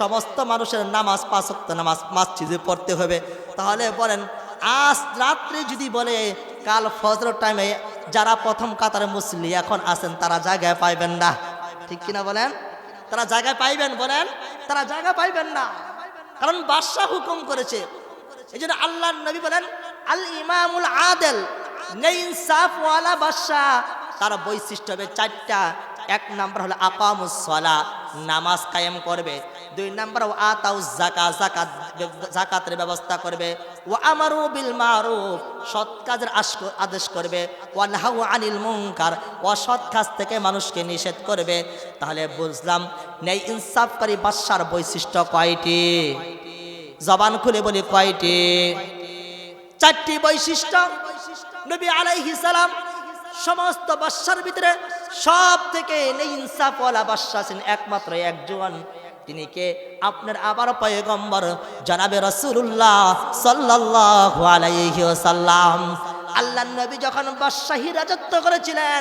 সমস্ত মানুষের নামাজ 5 ওয়াক্ত নামাজ মসজিদে পড়তে হবে, তাহলে বলেন আজ রাত্রে যদি বলে কাল ফজর টাইমে যারা প্রথম কাতারে মুসল্লি এখন আছেন তারা জায়গায় পাইবেন না। ঠিক কিনা বলেন? তারা জায়গায় পাইবেন? বলেন তারা জায়গা পাইবেন না, কারণ বাদশাহ হুকুম করেছে। এই জন্য আল্লাহর নবী বলেন আল ইমামুল আদিল। নেই ইনসাফ ওয়ালা বাদশাহ, তার বৈশিষ্ট্য হবে 4টা। 1 নম্বর হলো আকামুস সালাহ, নামাজ কায়েম করবে। 2 নম্বর আতাউজ যাকাত, যাকাতের ব্যবস্থা করবে। ওয়া আমারু বিল মারুফ, সৎ কাজের আদেশ করবে। ওয়া নাহাউ আনিল মুনকার, অসৎ কাজ থেকে মানুষকে নিষেধ করবে। তাহলে বুঝলাম নেই ইনসাফকারী বাদশার বৈশিষ্ট্য কয়টি? জবান খুলে বলি, কয়টি? 4টি বৈশিষ্ট্য। নবী আলাইহিস সালাম সমস্ত বাদশার ভিতরে সব থেকে নেই ইনসাফ ওয়ালা বাদশা আছেন একমাত্র একজন। তিনি কে? আপনার আবার পয়গম্বর জনাবে রাসূলুল্লাহ সাল্লাল্লাহু আলাইহি ওয়াসাল্লাম। আল্লাহর নবী যখন বাদশাহী রাজত্ব করেছিলেন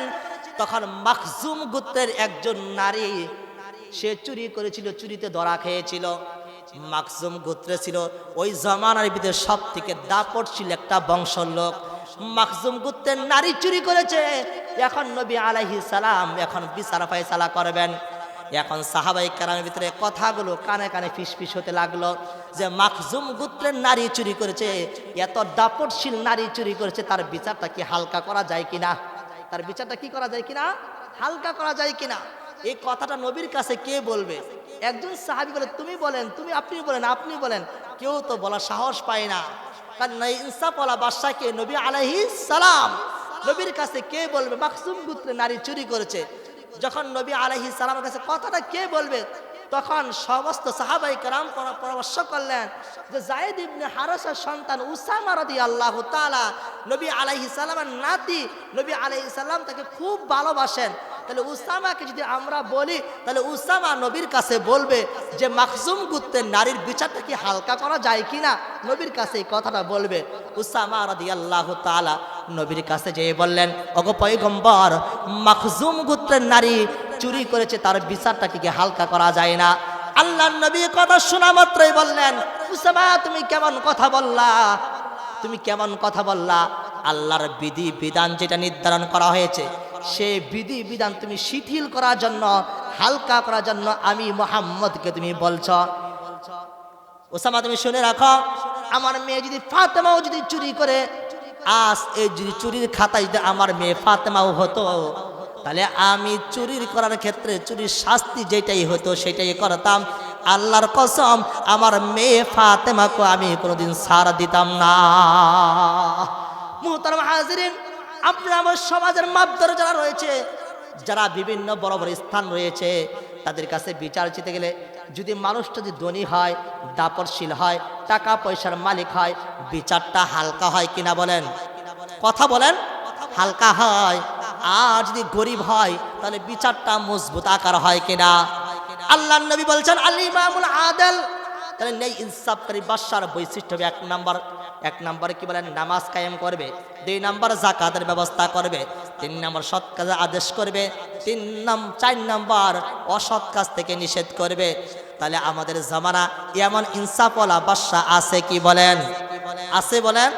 তখন মাখজুম গোত্রের একজন নারী সে চুরি করেছিল, চুরিতে ধরা খেয়েছিল। মাখজুম গোত্রে ছিল ওই জমানার ভিতরে সব থেকে দাপটশীল একটা বংশের লোক। মাখজুম গোত্রের নারী চুরি করেছে। এখন নবী আলাইহিস সালাম এখন বিচার ফায়সালা করবেন। এখন সাহাবায়ে কেরামের ভিতরে কথাগুলো কানে কানে ফিসফিস হতে লাগলো যে মাখজুম গোত্রের নারী চুরি করেছে, এত দাপটশীল নারী চুরি করেছে, তার বিচারটা কি হালকা করা যায় কিনা, তার বিচারটা কি করা যায় কিনা, হালকা করা যায় কিনা। এই কথাটা নবীর কাছে কে বলবে? একজন সাহাবী বলে তুমি বলেন, তুমি আপনি বলেন, আপনি বলেন। কেউ তো বলার সাহস পায় না, কারণ ইনসাফওয়ালা বাদশাকে নবী আলাইহিস সালাম নবীর কাছে কে বলবে মাখজুম গোত্রের নারী চুরি করেছে? যখন নবী আলাইহিস সালামের কাছে কথাটা কে বলবে, তখন সমস্ত সাহাবায়ে কেরাম পরামর্শ করলেন যে যায়েদ ইবনে হারেসার সন্তান উসামা রাদিয়াল্লাহু তাআলা নবী আলাইহিস সালামের নাতি, নবী আলাইহিস সালাম তাকে খুব ভালোবাসেন। তাহলে উসামাকে যদি আমরা বলি, তাহলে উসামা নবীর কাছে বলবে যে মাখজুম গোত্রের নারীর বিচারটা কি হালকা করা যায় কিনা, নবীর কাছে এই কথাটা বলবে। উসামা রাদিয়াল্লাহু তাআলা নবীর কাছে যেয়ে বললেন, ওগো পয়গম্বর, মাখজুম গোত্রের নারী চুরি করেছে, তার বিচারটা কি হালকা করা যায় না? আল্লাহর নবী কথা শোনা মাত্রই বললেন, উসামা তুমি কেমন কথা বললা, তুমি কেমন কথা বললা? আল্লাহর বিধি বিধান যেটা নির্ধারণ করা হয়েছে, সে বিধি বিধান তুমি শিথিল করার জন্য, হালকা করার জন্য আমি মুহাম্মদকে তুমি বলছ? ওসামা তুমি শুনে রাখো, আমার মেয়ে যদি ফাতেমাও যদি চুরি করে, আজ এই যদি চুরির খাতায় যদি আমার মেয়ে ফাতেমাও হতো, তাহলে আমি চুরির করার ক্ষেত্রে চুরির শাস্তি যেটাই হতো সেটাই করতাম। আল্লাহর কসম, আমার মেয়ে ফাতেমাকে আমি কোনোদিন ছাড় দিতাম না। মুহতারাম হাজিরিন, আপনারা আমার সমাজের মাপদর যারা রয়েছে, যারা বিভিন্ন বড় বড় স্থান রয়েছে, তাদের কাছে বিচার চেতে গেলে যদি মানুষটা যদি ধনী হয়, দাপটশীল হয়, টাকা পয়সার মালিক হয়, বিচারটা হালকা হয় কিনা বলেন? কথা বলেন, হালকা হয়। আর যদি গরিব হয়, তাহলে বিচারটা মজবুত আকার হয় কিনা? আল্লাহর নবী বলছেন আল ইমামুল আদিল, তাহলে নেই ইনসাফকারী বাদশার বৈশিষ্ট্য হবে এক নম্বরে কি বলেন? নামাজ কায়েম করবে। 2 নম্বর যাকাতের ব্যবস্থা করবে। 3 নম্বর সৎ কাজে আদেশ করবে। 4 নম্বর অসৎ কাজ থেকে নিষেধ করবে। তাহলে আমাদের জামানা এমন ইনসাফওয়ালা বাদশা আছে কি বলেন? আছে বলেন?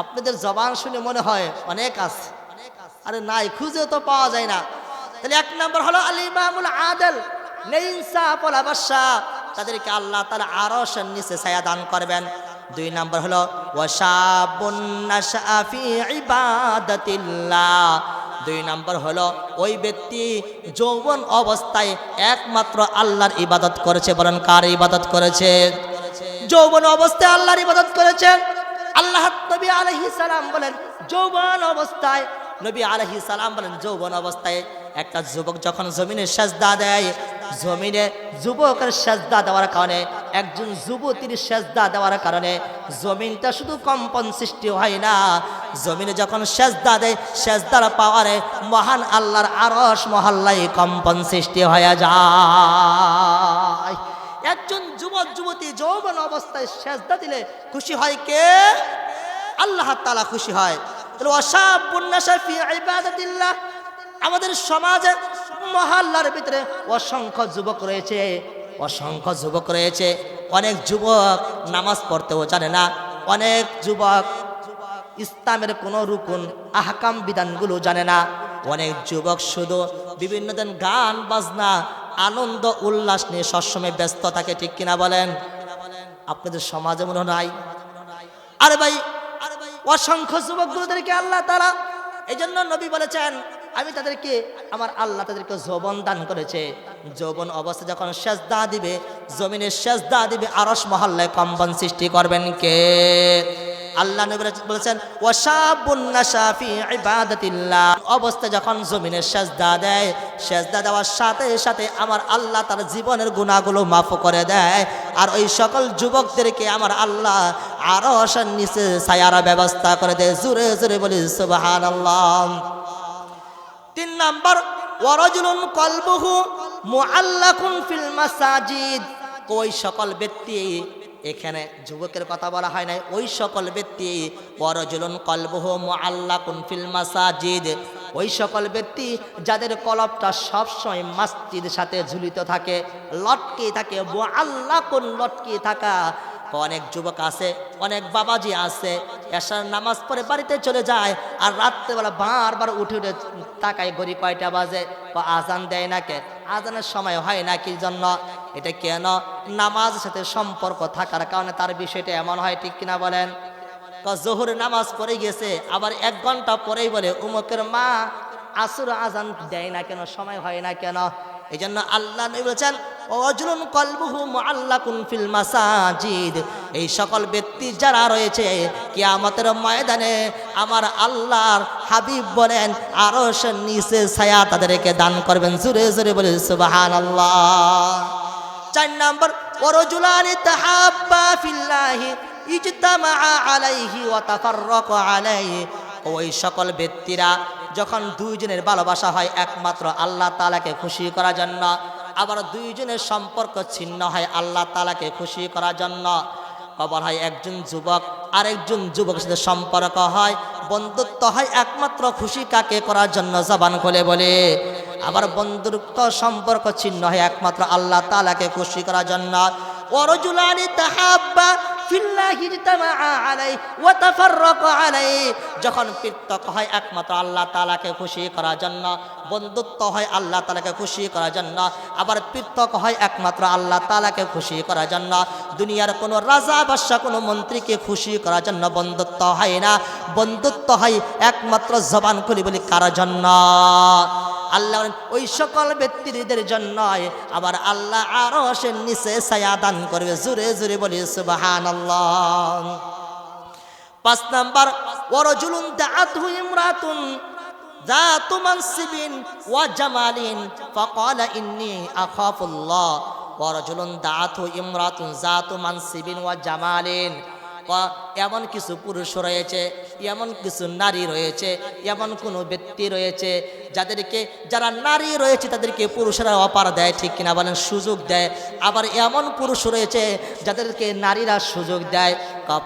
আপনাদের জবান শুনে মনে হয় অনেক আছে, আরে নাই, খুঁজেও তো পাওয়া যায় না। তাহলে 1 নম্বর হলো আল ইমামুল আদিল, নেই ইনসাফওয়ালা বাদশা, তাদেরকে আল্লাহ তাআলা আরশের নিচে ছায়া দান করবেন। 2 নম্বর হলো ওয়াশাবুন নাশা ফি ইবাদাতিল্লাহ, 2 নম্বর হলো ওই ব্যক্তি যৌবন অবস্থায় একমাত্র আল্লাহর ইবাদত করেছে। বলেন কার ইবাদত করেছে? যৌবন অবস্থায় আল্লাহর ইবাদত করেছেন। আল্লাহ নবী আলাইহিস সালাম বলেন যৌবন অবস্থায়, নবী আলাইহিস সালাম বলেন যৌবন অবস্থায় একটা যুবক যখন জমিনে সেজদা দেয়, জমিনে যুবকের সেজদা দেওয়ার কারণে, একজন যুবতীর সেজদা দেওয়ার কারণে জমিনটা শুধু কম্পন সৃষ্টি হয় না, জমিনে যখন সেজদা দেয়, সেজদার পাওয়ারে মহান আল্লাহর আরশ মহল্লায় কম্পন সৃষ্টি হয়ে যায়। একজন যুবক যুবতী যৌবন অবস্থায় সেজদা দিলে খুশি হয় কে? আল্লাহ তাআলা খুশি হয়। তাহলে ওয়াশাবুন নাশা ফি ইবাদাতিল্লাহ, আমাদের সমাজে মহল্লার ভিতরে অসংখ্য যুবক রয়েছে, অসংখ্য যুবক রয়েছে। অনেক যুবক নামাজ পড়তেও জানে না, অনেক যুবক ইসলামের কোনো রুকুন আহকাম বিধানগুলো জানে না, অনেক যুবক শুধু বিভিন্ন দিন গান বাজনা আনন্দ উল্লাস নিয়ে সবসময় ব্যস্ত থাকে। ঠিক কিনা বলেন? আপনাদের সমাজে মনে হয় নাই? আরে ভাই, অসংখ্য যুবকগুলোদেরকে আল্লাহ তাআলা, এই জন্য নবী বলেছেন আমি তাদেরকে, আমার আল্লাহ তাদেরকে যৌবন দান করেছে। যৌবন অবস্থা যখন সেজদা দিবে, জমিনে সেজদা দিবে, আরশ মহল্লায় কম্পন সৃষ্টি করবেন কে? আল্লাহ নবী বলেছেন ওয়াশাবুন নাশা ফি ইবাদাতিল্লাহ, অবস্থা যখন জমিনে সেজদা দেয়, সেজদা দেওয়ার সাথে সাথে আমার আল্লাহ তার জীবনের গুনাহগুলো মাফ করে দেয়। আর ওই সকল যুবকদেরকে আমার আল্লাহ আরশের নিচে ছায়ার ব্যবস্থা করে দেয়। জোরে জোরে বলি সুবহানাল্লাহ। 3 নম্বর ওয়ারাজুলুন কলবুহু মুআল্লাকুন ফিল মাসাজিদ, ওই সকল ব্যক্তি, এখানে যুবকের কথা বলা হয় নাই, ওই সকল ব্যক্তি ওয়ারাজুলুন কলবুহু মুআল্লাকুন ফিল মাসাজিদ, ওই সকল ব্যক্তি যাদের কলবটা সবসময় মসজিদের সাথে ঝুলিত থাকে, লটকে থাকে, মুআল্লাকুন লটকে থাকা। অনেক যুবক আছে, অনেক বাবাজি আছে, এশার নামাজ পড়ে বাড়িতে চলে যায় আর রাত্রেবেলা বারবার উঠে উঠে তাকায় ঘড়ি কয়টা বাজে, আজান দেয় না কে, আজানের সময় হয় না কি জন্য? এটা কেন? নামাজের সাথে সম্পর্ক থাকার কারণে তার বিষয়টা এমন হয়, ঠিক কিনা বলেন? জোহর নামাজ পড়ে গেছে, আবার 1 ঘন্টা পরেই বলে উমুকের মা আসর আজান দেয় না কেন, সময় হয় না কেন? এই জন্য আল্লাহ নবী বলেছেন ওয়াজলুন কলবুহু মুআল্লাকুন ফিল মাসাজিদ। এই সকল ব্যক্তি যারা রয়েছে কিয়ামতের ময়দানে আমার আল্লাহর হাবিব বলেন আরশের নিচে ছায়া তাদেরকে দান করবেন। জোরে জোরে বলে সুবহানাল্লাহ। 4 নাম্বার ওয়ারজুলানি তাহাব্বা ফিল্লাহি ইজতামা আলাইহি ওয়া তাফাররাকা আলাইহি। ওই সকল ব্যক্তিরা যখন দুইজনের ভালোবাসা হয় একমাত্র আল্লাহ তাআলাকে খুশি করার জন্য, আবার দুইজনের সম্পর্ক ছিন্ন হয় আল্লাহ তাআলাকে খুশি করার জন্য। কবর হয় একজন যুবক আরেকজন যুবকের সাথে সম্পর্ক হয়, বন্ধুত্ব হয় একমাত্র খুশি কাকে করার জন্য, জবান খুলে বলে। আবার বন্ধুত্ব সম্পর্ক ছিন্ন হয় একমাত্র আল্লাহ তাআলাকে খুশি করার জন্য। ওয়ারজুলানি তাহাব্বা ফিল্লাহি ইজতামা আলাইহি ওয়া তাফাররাকা আলাইহি। যখন পৃথক হয় একমাত্র আল্লাহ তাআলাকে খুশি করার জন্য, বন্ধুত্ব হয় আল্লাহ তাআলাকে খুশি করার জন্য, আবার পৃথক হয় একমাত্র আল্লাহ তাআলাকে খুশি করার জন্য। দুনিয়ার কোনো রাজা বাদশা কোনো মন্ত্রীকে খুশি করার জন্য বন্ধুত্ব হয় না, বন্ধুত্ব হয় একমাত্র জবান খুলে বলি কার জন্য? আল্লাহ ওই সকল ব্যক্তিদের জন্য। আবার আল্লাহ আরশের নিচে ছায়া দান করবে। জোরে জোরে বলি সুবহানাল্লাহ। 5 নাম্বার ওয়ারজুলুন দাআতহু ইমরাতুন যাতু মানসিবিন ওয়া জামালিন ফাকালা ইন্নী আখাফুল্লাহ। ওয়ারজুলুন দাআতহু ইমরাতুন যাতু মানসিবিন ওয়া জামালিন। এমন কিছু পুরুষ রয়েছে, এমন কিছু নারী রয়েছে, এমন কোনো ব্যক্তি রয়েছে যারা নারী রয়েছে তাদেরকে পুরুষরা অপার দেয়, ঠিক কিনা বলেন, সুযোগ দেয়। আবার এমন পুরুষ রয়েছে যাদেরকে নারীরা সুযোগ দেয়।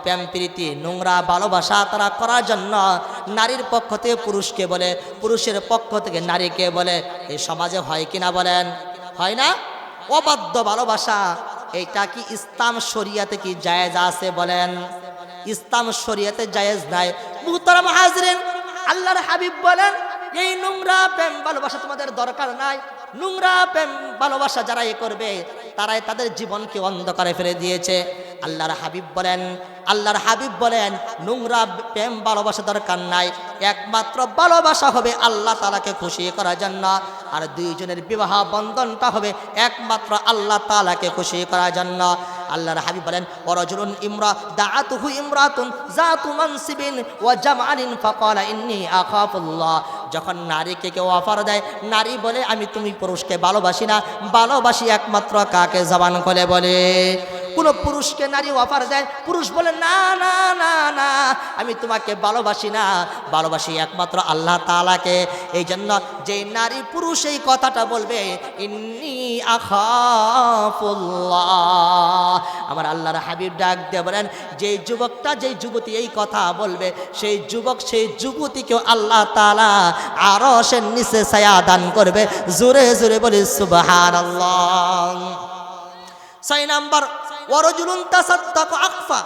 প্রেম প্রীতি নোংরা ভালোবাসা তারা করার জন্য নারীর পক্ষ থেকে পুরুষকে বলে, পুরুষের পক্ষ থেকে নারীকে বলে। এই সমাজে হয় কিনা বলেন? হয় না? অবাধ্য ভালোবাসা, এইটা কি ইসলাম শরিয়াতে কি জায়েজ আছে বলেন? ইসলাম শরিয়াতে জায়েজ নাই। মুহতারাম হাজরিন, আল্লাহর হাবিব বলেন এই নোংরা প্রেম ভালোবাসা তোমাদের দরকার নাই। নোংরা প্রেম ভালোবাসা যারা করবে তারাই তাদের জীবনকে অন্ধকারে ফেলে দিয়েছে। আল্লাহর হাবিব বলেন নোংরা প্রেম ভালোবাসা দরকার নাই, একমাত্র ভালোবাসা হবে আল্লাহ তাআলাকে খুশি করার জন্য। আর দুইজনের বিবাহ বন্ধনটা হবে একমাত্র আল্লাহ তাআলাকে খুশি করার জন্য। আল্লাহর হাবিব বলেন ওয়ারজুলুন দাআতুহু ইমরাতুন যাতু মানসিবিন ওয়া জামালিন ফাকালা ইন্নী আখাফুল্লাহ। যখন নারীকে কেউ অফার দেয়, নারী বলে আমি তুমি পুরুষকে ভালোবাসি না, ভালোবাসি একমাত্র কাকে? জবান খুলে বলে। কোন পুরুষকে নারী অফার দেয়, পুরুষ বলে না না না না আমি তোমাকে ভালোবাসি না, ভালোবাসি একমাত্র আল্লাহ তাআলাকে। এই জন্য যে নারী পুরুষ এই কথাটা বলবে ইন্নী আখাফুল্লাহ, আমার আল্লাহর হাবিব ডাক দিয়ে বলেন যে যুবকটা যে যুবতী এই কথা বলবে সেই যুবক সেই যুবতীকেও আল্লাহ তাআলা আরশের নিচে ছায়া দান করবে। জোরে জোরে বলি সুবহানাল্লাহ। 6 নাম্বার ওয়ারজুলুন তাসাদ্দাকা আকফা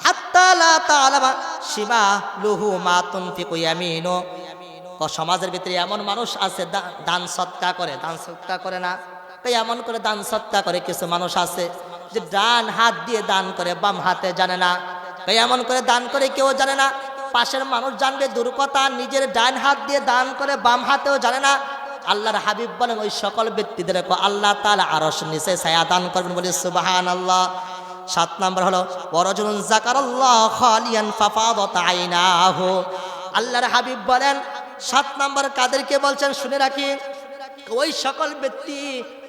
হাত্তা লা তা'লামা শিমালুহু মা তুনফিকু ইয়ামিনু। সমাজের ভিতরে এমন মানুষ আছে দান সদকা করে না, তাই এমন করে দান সদকা করে কিছু মানুষ আছে যে ডান হাত দিয়ে দান করে, বাম হাতে জানে না। তাই এমন করে দান করে কেউ জানে না, পাশের মানুষ জানবে দূর কথা, নিজের ডান হাত দিয়ে দান করে বাম হাতেও জানে না। আল্লাহর হাবিব বলেন ওই সকল ব্যক্তিদের আল্লাহ তাআলা আরশের নিচে ছায়া দান করবেন বলে সুবহানাল্লাহ। 7 নাম্বার হলো ওয়ারজুলুন যাকারাল্লাহ খালিয়ান ফাফাদাত আইনাহু। আল্লাহর হাবিব বলেন 7 নাম্বার কাদেরকে বলছেন শুনে রাখি, ওই সকল ব্যক্তি,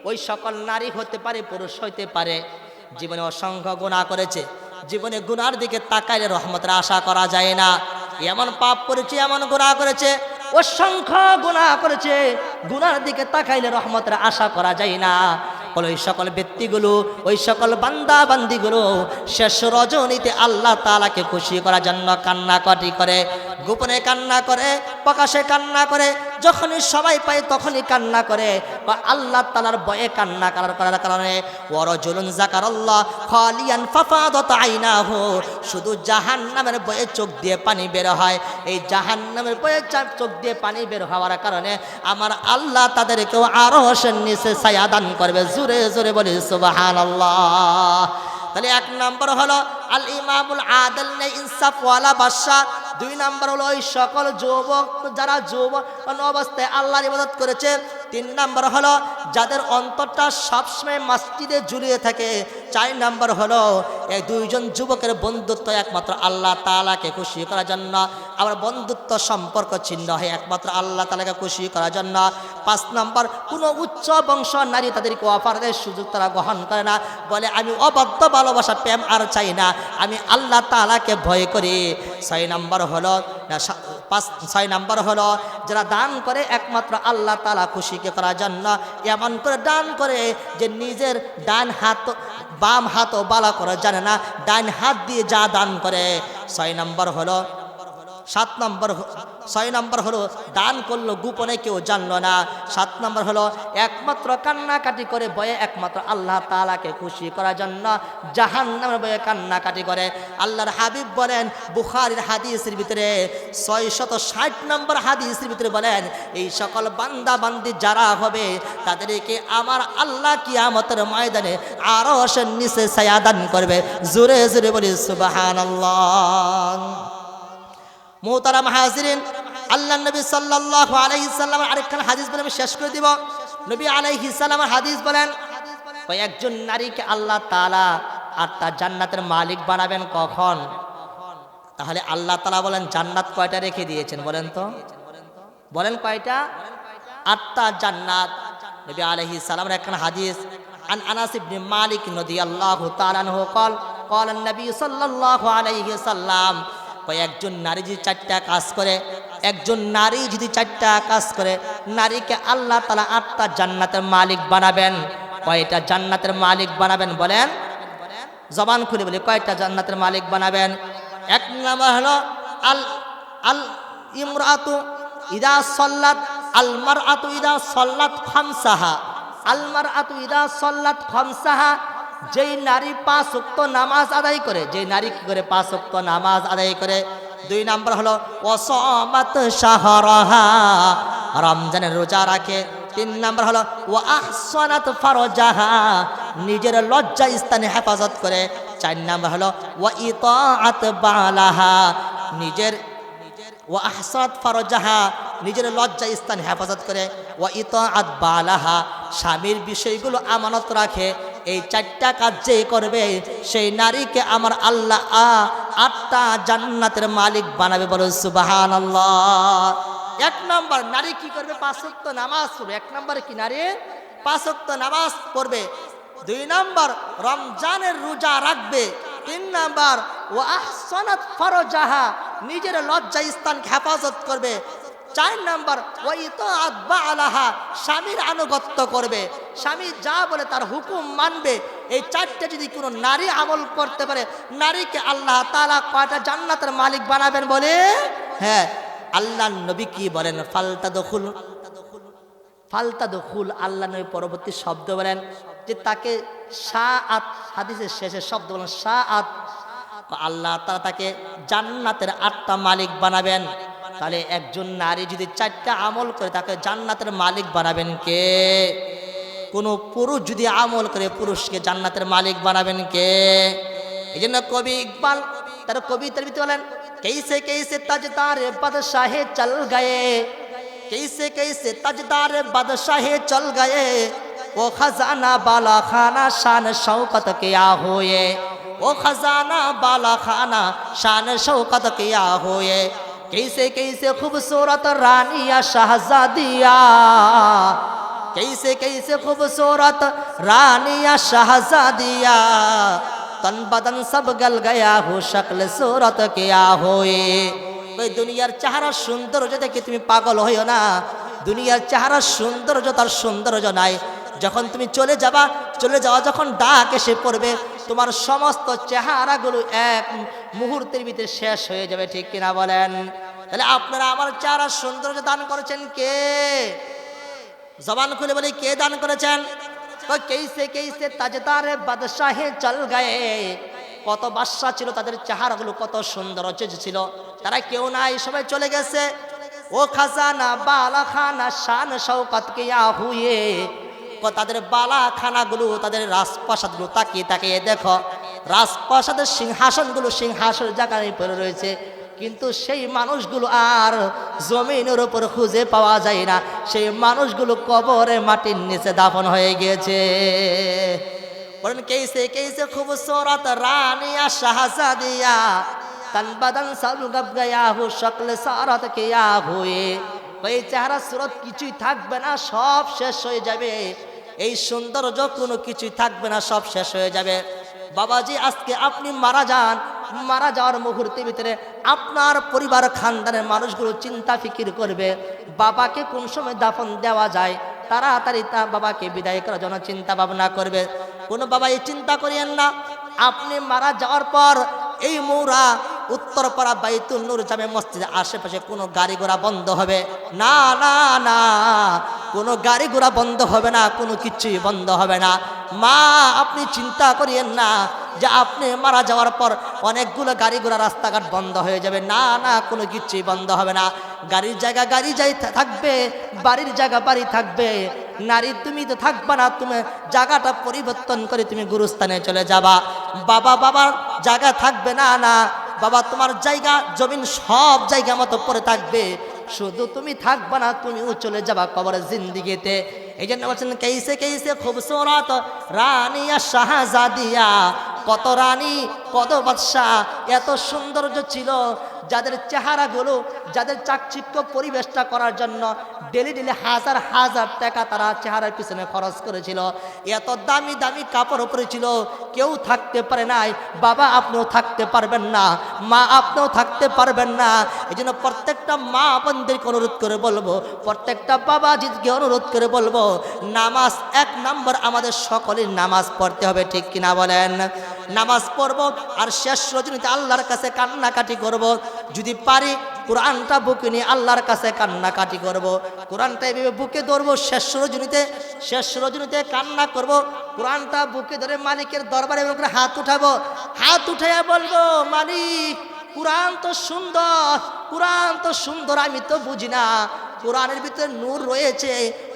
ওই সকল নারী হতে পারে, পুরুষ হতে পারে, জীবনে অসংখ্য গুনাহ করেছে, জীবনে গুনার দিকে তাকাইলে রহমতের আশা করা যায় না। এমন পাপ করেছে, এমন গুনাহ করেছে, অসংখ্য গুনাহ করেছে, গুনার দিকে তাকাইলে রহমতের আশা করা যায় না। ওই সকল ব্যক্তিগুলো, ওই সকল বান্দা বান্দিগুলো শেষ রজনীতে আল্লাহ তাআলাকে খুশি করার জন্য কান্নাকাটি করে, গোপনে কান্না করে, প্রকাশে কান্না করে, যখনই সবাই পায় তখনই কান্না করে, বা আল্লাহ তাআলার ভয়ে কান্না করার কারণে ওয়ারাজুলুন যাকারাল্লাহ খালিয়ান ফাফাদাত আইনাহু, শুধু জাহান্নামের ভয়ে চোখ দিয়ে পানি বের হয়। এই জাহান্নামের ভয়ে চোখ দিয়ে পানি বের হওয়ার কারণে আমার আল্লাহ তাদেরকেও আরশের নিচে ছায়া দান করবে। জোরে জোরে বলি সুবহানাল্লাহ। তাহলে এক নম্বর হলো আল ইমামুল আদিল নে ইনসাফ ওয়ালা বাদশা। দুই নম্বর হলো ওই সকল যুবক যারা যুবক অবস্থায় আল্লাহর ইবাদত করেছে। তিন নম্বর হলো যাদের অন্তরটা সবসময় মসজিদে ঝুলিয়ে থাকে। চার নম্বর হলো এই দুইজন যুবকের বন্ধুত্ব একমাত্র আল্লাহ তাআলাকে খুশি করার জন্য, আবার বন্ধুত্ব সম্পর্ক ছিন্ন হয় একমাত্র আল্লাহ তাআলাকে খুশি করার জন্য। পাঁচ নম্বর, কোনো উচ্চ বংশ নারী তাদেরকে অফারের সুযোগ তারা গ্রহণ করে না, বলে আমি অবাধ্য ভালোবাসা প্রেম আর চাই না, আমি আল্লাহ তাআলাকে ভয় করি। ছয় নম্বর হলো যারা দান করে একমাত্র আল্লাহ তাআলা খুশিকে করার জন্য, এমন করে দান করে যে নিজের ডান হাত বাম হাতও বালা করে জানে না, ডান হাত দিয়ে যা দান করে। ছয় নম্বর হলো দান করলো গোপনে কেউ জানলো না। 7 নম্বর হলো একমাত্র কান্নাকাটি করে ভয়ে একমাত্র আল্লাহ তাআলাকে খুশি করার জন্য জাহান্নামের ভয়ে কান্নাকাটি করে। আল্লাহর হাবিব বলেন বুখারীর হাদিসের ভিতরে 660 নম্বর হাদিসের ভিতরে বলেন, এই সকল বান্দা বান্দি যারা হবে তাদেরকে আমার আল্লাহ কিয়ামতের ময়দানে আরশের নিচে ছায়া দান করবে। জোরে জোরে বলি সুবহানাল্লাহ। মুহতারাম হাজিরিন, আল্লাহ নবী সাল্লাল্লাহু আলাইহি সাল্লামের আরেকখান হাদিস বলে আমি শেষ করে দিব। নবী আলাইহিস সালামের হাদিস বলেন, ওই একজন নারীকে আল্লাহ তাআলা 8টা জান্নাতের মালিক বানাবেন কখন? তাহলে আল্লাহ তাআলা বলেন জান্নাত কয়টা রেখে দিয়েছেন বলেন তো, বলেন কয়টা? 8টা জান্নাত। নবী আলাইহিস সালামের একখান হাদিস, আন আনাস ইবনে মালিক রাদিয়াল্লাহু তাআলা আনহু قال النبي সাল্লাল্লাহু আলাইহি সাল্লাম, একজন নারী যদি 4টা কাজ করে, একজন নারী যদি 4টা কাজ করে, নারীকে আল্লাহ তাআলা 8টা জান্নাতের মালিক বানাবেন। কয়টা জান্নাতের মালিক বানাবেন বলেন? জবান খুলে বলি, কয়টা জান্নাতের মালিক বানাবেন? 1 নম্বর হলো আল ইমরাতু ইদা সাল্লাত আল মারআতু ইদা সাল্লাত খামসাহা, আল মারআতু ইদা সাল্লাত খামসাহা, যেই নারী 5 ওয়াক্ত নামাজ আদায় করে, যেই নারী কি করে 5 ওয়াক্ত নামাজ আদায় করে। 2 নম্বর হলো ওয়াসামাত শাহরাহা, রমজানের রোজা রাখে। 3 নম্বর হলো ওয়া আহসানাত ফারজাহা, নিজের লজ্জা স্থানে হেফাজত করে। 4 নম্বর হলো ওয়া ইতাআত বালাহা, নিজের ওয়া আহসানাত ফারজাহা, নিজের লজ্জা স্থান হেফাজত করে। ওয়া ইতাআত বালাহা, স্বামীর বিষয়গুলো আমানত রাখে। এই 4টা কাজ যে করবে সেই নারীকে আমার আল্লাহ 8টা জান্নাতের মালিক বানাবে। বলো সুবহানাল্লাহ। 1 নম্বর নারী কি করবে? 5 ওয়াক্ত নামাজ পড়বে। 1 নম্বরে কি নারী 5 ওয়াক্ত নামাজ পড়বে। 2 নম্বর রমজানের রোজা রাখবে। 3 নম্বর ওয়া আহসানাত ফারজাহা, নিজের লজ্জা স্থানকে হেফাজত করবে। 4 নম্বর ওয়া ইতাআত বালাহা, স্বামীর আনুগত্য করবে, স্বামী যা বলে তার হুকুম মানবে। এই 4টা যদি কোনো নারী আমল করতে পারে, নারীকে আল্লাহ তাআলা কয়টা জান্নাতের মালিক বানাবেন বলে? হ্যাঁ, আল্লাহ নবী কি বলেন? ফালতাদখুল, আল্লাহ নবী পরবর্তী শব্দ বলেন যে তাকে শাআত, হাদিসের শেষে শব্দ বলেন শাআত, আল্লাহ তাআলা তাকে জান্নাতের 8টা মালিক বানাবেন। তাহলে একজন নারী যদি 4টা আমল করে তাকে জান্নাতের মালিক বানাবেন কে? কোনো পুরুষ যদি আমল করে পুরুষকে জান্নাতের মালিক বানাবেন কে? এই জন্য কবি ইকবাল তার কবিতার ভিতরে বলেন, कैसे कैसे ताजदार बादशाहे चल गए, कैसे कैसे ताजदार बादशाहे चल गए, वो खजाना बाला खाना शान शौकत किया हुए, वो खजाना बाला खाना शान शौकत किया हुए, कैसे कैसे खूबसूरत रानिया शहजादिया, कैसे कैसे खूबसूरत रानिया शहजादिया, तन बदन सब गल गया हो शक्ल सूरत किया होए। ওই দুনিয়ার চেহারা সৌন্দর্য দেখে তুমি পাগল হইও না, দুনিয়ার চেহারা সৌন্দর্য তার সৌন্দর্য নাই। যখন তুমি চলে যাওয়া যখন ডাক এসে পড়বে, তোমার সমস্ত চেহারাগুলো এক মুহূর্তের ভিতরে শেষ হয়ে যাবে। ঠিক কিনা বলেন? তাহলে আপনারা আমার চেহারা সৌন্দর্য দান করেছেন কে? জবান খুলে বলি কে দান করেছেন? তো কেইসে কেইসে তাজদারে বাদশাহে চল গায়ে, কত বাদশা ছিল, তাদের চেহারাগুলো কত সুন্দর ছিল, তারা কেউ নাই, সবাই চলে গেছে। ও খাজানা বালা খানা শান শৌকত কিয়া হুয়ে, তাদের বালা খানাগুলো, তাদের রাজপ্রাসাদগুলো তাকিয়ে তাকিয়ে দেখো, রাজপ্রাসাদের সিংহাসনগুলো সিংহাসন জায়গায় পড়ে রয়েছে, কিন্তু সেই মানুষগুলো আর জমিনের উপর খুঁজে পাওয়া যায় না, সেই মানুষগুলো কবরে মাটির নিচে দাফন হয়ে গিয়েছে। বলেন কেইসে কেইসে খুবসুরত রানিয়া শাহজাদিয়া তন বদন সব গব গয়া হু শক্ল সারত কিয়া হুয়ে, এই চেহারা সুরত কিছুই থাকবে না, সব শেষ হয়ে যাবে, এই সৌন্দর্য কোনো কিছুই থাকবে না, সব শেষ হয়ে যাবে। বাবাজি আজকে আপনি মারা যান, মারা যাওয়ার মুহূর্তের ভিতরে আপনার পরিবার খানদানের মানুষগুলো চিন্তা ফিকির করবে বাবাকে কোন সময় দাফন দেওয়া যায়, তাড়াতাড়ি তা বাবাকে বিদায় করার জন্য চিন্তা ভাবনা করবে। কোনো বাবা এই চিন্তা করিয়েন না, আপনি মারা যাওয়ার পর এই মৌরা উত্তরপাড়া বাইতুল নূর জামে মসজিদের আশেপাশে কোনো গাড়ি ঘোড়া বন্ধ হবে না, না না, কোনো গাড়ি ঘোড়া বন্ধ হবে না, কোনো কিছুই বন্ধ হবে না। মা আপনি চিন্তা করিয়েন না যে আপনি মারা যাওয়ার পর অনেকগুলো গাড়ি ঘোড়া রাস্তাঘাট বন্ধ হয়ে যাবে, না না, কোনো কিছুই বন্ধ হবে না। গাড়ির জায়গা গাড়ি যাই থাকবে, বাড়ির জায়গা বাড়ি থাকবে। নারী তুমি তো থাকবা না, তুমি জায়গাটা পরিবর্তন করে তুমি গুরুস্থানে চলে যাবা। বাবা বাবার জায়গা থাকবে না, না বাবা তোমার জায়গা জমিন সব জায়গা মতো পড়ে থাকবে, শুধু তুমি থাকবা না, তুমিও চলে যাবা কবরের জিন্দিগিতে। এই জন্য বলছেন কেইসে কেইসে খুবসুরত রানিয়া শাহজাদিয়া, কত রানী কত বাদশা এত সৌন্দর্য ছিল, যাদের চেহারাগুলো, যাদের চাকচিক্য পরিবেশটা করার জন্য ডেলি ডেলি হাজার হাজার টাকা তারা চেহারার পিছনে খরচ করেছিল, এত দামি দামি কাপড় উপরে ছিল, কেউ থাকতে পারে নাই। বাবা আপনিও থাকতে পারবেন না, মা আপনিও থাকতে পারবেন না। এই জন্য প্রত্যেকটা মা বোনদেরকে অনুরোধ করে বলবো, প্রত্যেকটা বাবাজিকে অনুরোধ করে বলবো, নামাজ এক নম্বর আমাদের সকলের নামাজ পড়তে হবে, ঠিক কিনা বলেন? নামাজ পড়বো আর শেষ রজনীতে আল্লাহর কাছে কান্নাকাটি করব, যদি পারি কোরআনটা বুকে নিয়ে আল্লাহর কাছে কান্নাকাটি করব, কোরআনটা এভাবে বুকে ধরবো, শেষ রজনীতে কান্না করব, কোরআনটা বুকে ধরে মালিকের দরবারে হাত উঠাবো, হাত উঠাইয়া বলবো, মালিক কোরআন তো সুন্দর, কোরআন তো সুন্দর, আমি তো বুঝি না, কোরআনের ভিতরে নূর রয়েছে,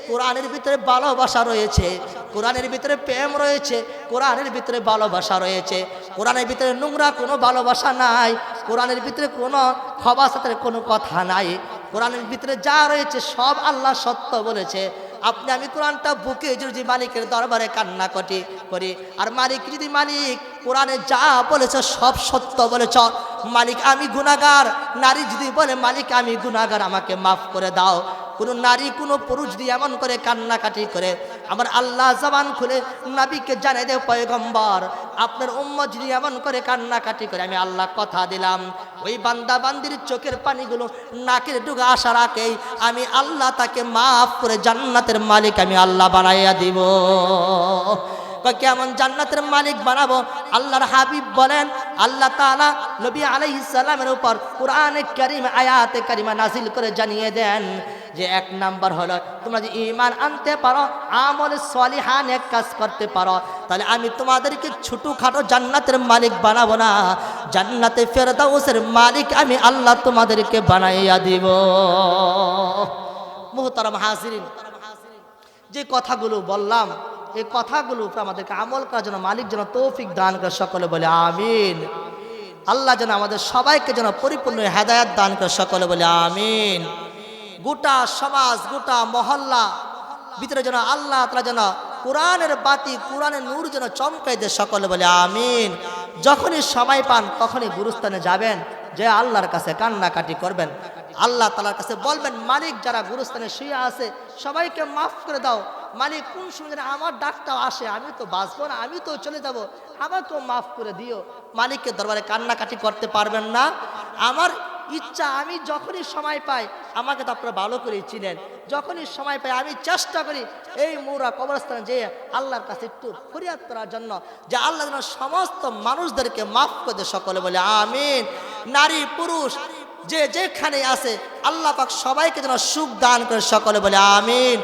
কোরআনের ভিতরে ভালোবাসা রয়েছে, কোরআনের ভিতরে প্রেম রয়েছে, কোরআনের ভিতরে ভালোবাসা রয়েছে, কোরআনের ভিতরে নোংরা কোনো ভালোবাসা নাই, কোরআনের ভিতরে কোনো খবাসাতের কোনো কথা নাই, কোরআনের ভিতরে যা রয়েছে সব আল্লাহ সত্য বলেছে। আপনি আমি কোরআনটা বুকে যদি মালিকের দরবারে কান্নাকাটি করি, আর মালিক যদি মালিক কোরআনে যা বলেছে সব সত্য বলেছ, মালিক আমি গুনাহগার, নারী যদি বলে মালিক আমি গুনাহগার আমাকে মাফ করে দাও, কোনো নারী কোনো পুরুষ যদি এমন করে কান্নাকাটি করে, আমার আল্লাহ জবান খুলে নবীকে জানাই দেয়, পয়গম্বর আপনার উম্মত যদি এমন করে কান্নাকাটি করে, আমি আল্লাহ কথা দিলাম ওই বান্দা বান্দির চোখের পানিগুলো নাকের ডুগা আসার আগেই আমি আল্লাহ তাকে মাফ করে জান্নাতের মালিক আমি আল্লাহ বানাইয়া দিব। কেমন জান্নাতের মালিক বানাবো? আল্লাহর হাবিব বলেন, আল্লাহ তাআলা নবী আলাইহিস সালামের উপর কোরআনে কারীম আয়াতে কারিমা নাজিল করে জানিয়ে দেন যে এক নাম্বার হলো তোমরা যে ঈমান আনতে পারো, আমল সলিহান এক কাজ করতে পারো, তাহলে আমি তোমাদেরকে ছোটখাটো জান্নাতের মালিক বানাবো না, জান্নাতে ফেরদাউসের মালিক আমি আল্লাহ তোমাদেরকে বানাইয়া দিব। মুহতারাম হাজিরিন, যে কথাগুলো বললাম এই কথাগুলো আমাদেরকে আমল করার জন্য মালিক যেন তৌফিক দান করে, সকলে বলে আমিন। আল্লাহ যেন আমাদের সবাইকে যেন পরিপূর্ণ হেদায়েত দান করে, সকলে বলে আমিন। গোটা সমাজ গোটা মহল্লা ভিতরে যেন আল্লাহ তাআলা যেন কোরআনের বাতি কোরআনের নূর যেন চমকাই দেয়, সকলে বলে আমিন। যখনই সময় পান তখনই গুরুস্থানে যাবেন, যে আল্লাহর কাছে কান্নাকাটি করবেন, আল্লাহ তাআলার কাছে বলবেন, মালিক যারা গুরুস্থানে শুয়ে আছে সবাইকে মাফ করে দাও, মালিক কোন সময় যেন আমার ডাকটাও আসে, আমি তো বাঁচবো না, আমি তো চলে যাব, আমাকেও মাফ করে দিও। মালিকের দরবারে কান্নাকাটি করতে পারবেন না? আমার ইচ্ছা, আমি যখনই সময় পাই, আমাকে তো আপনারা ভালো করেই চিনেন, যখনই সময় পাই আমি চেষ্টা করি এই মৌরা কবরস্থানে যেয়ে আল্লাহর কাছে একটু ফরিয়াদ করার জন্য, যে আল্লাহ যেন সমস্ত মানুষদেরকে মাফ করে দেয়, সকলে বলে আমিন। নারী পুরুষ যে যেখানে আছে আল্লাহ পাক সবাইকে যেন সুখ দান করে, সকলে বলে আমিন।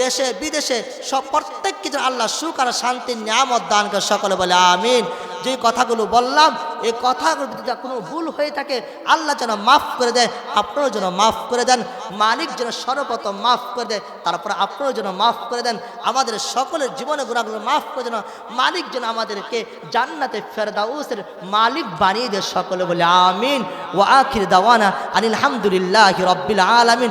দেশে বিদেশে সব প্রত্যেককে যেন আল্লাহ সুখ আর শান্তির নিয়ামত দান করে, সকলে বলে আমিন। যে কথাগুলো বললাম এই কথাগুলো যদি কোনো ভুল হয়ে থাকে আল্লাহ যেন মাফ করে দেয়, আপনারাও যেন মাফ করে দেন, মালিক যেন সর্বপ্রথম মাফ করে দেয়, তারপরে আপনারাও যেন মাফ করে দেন। আমাদের সকলের জীবনে গুনাহগুলো মাফ করে দেন, মালিক যেন আমাদেরকে জান্নাতে ফেরদাউসের মালিক বানিয়ে দেয়, সকলে বলে আমিন। ওয়া আখির দাওয়ানা আনিল হামদুলিল্লাহি রাব্বিল আলামিন।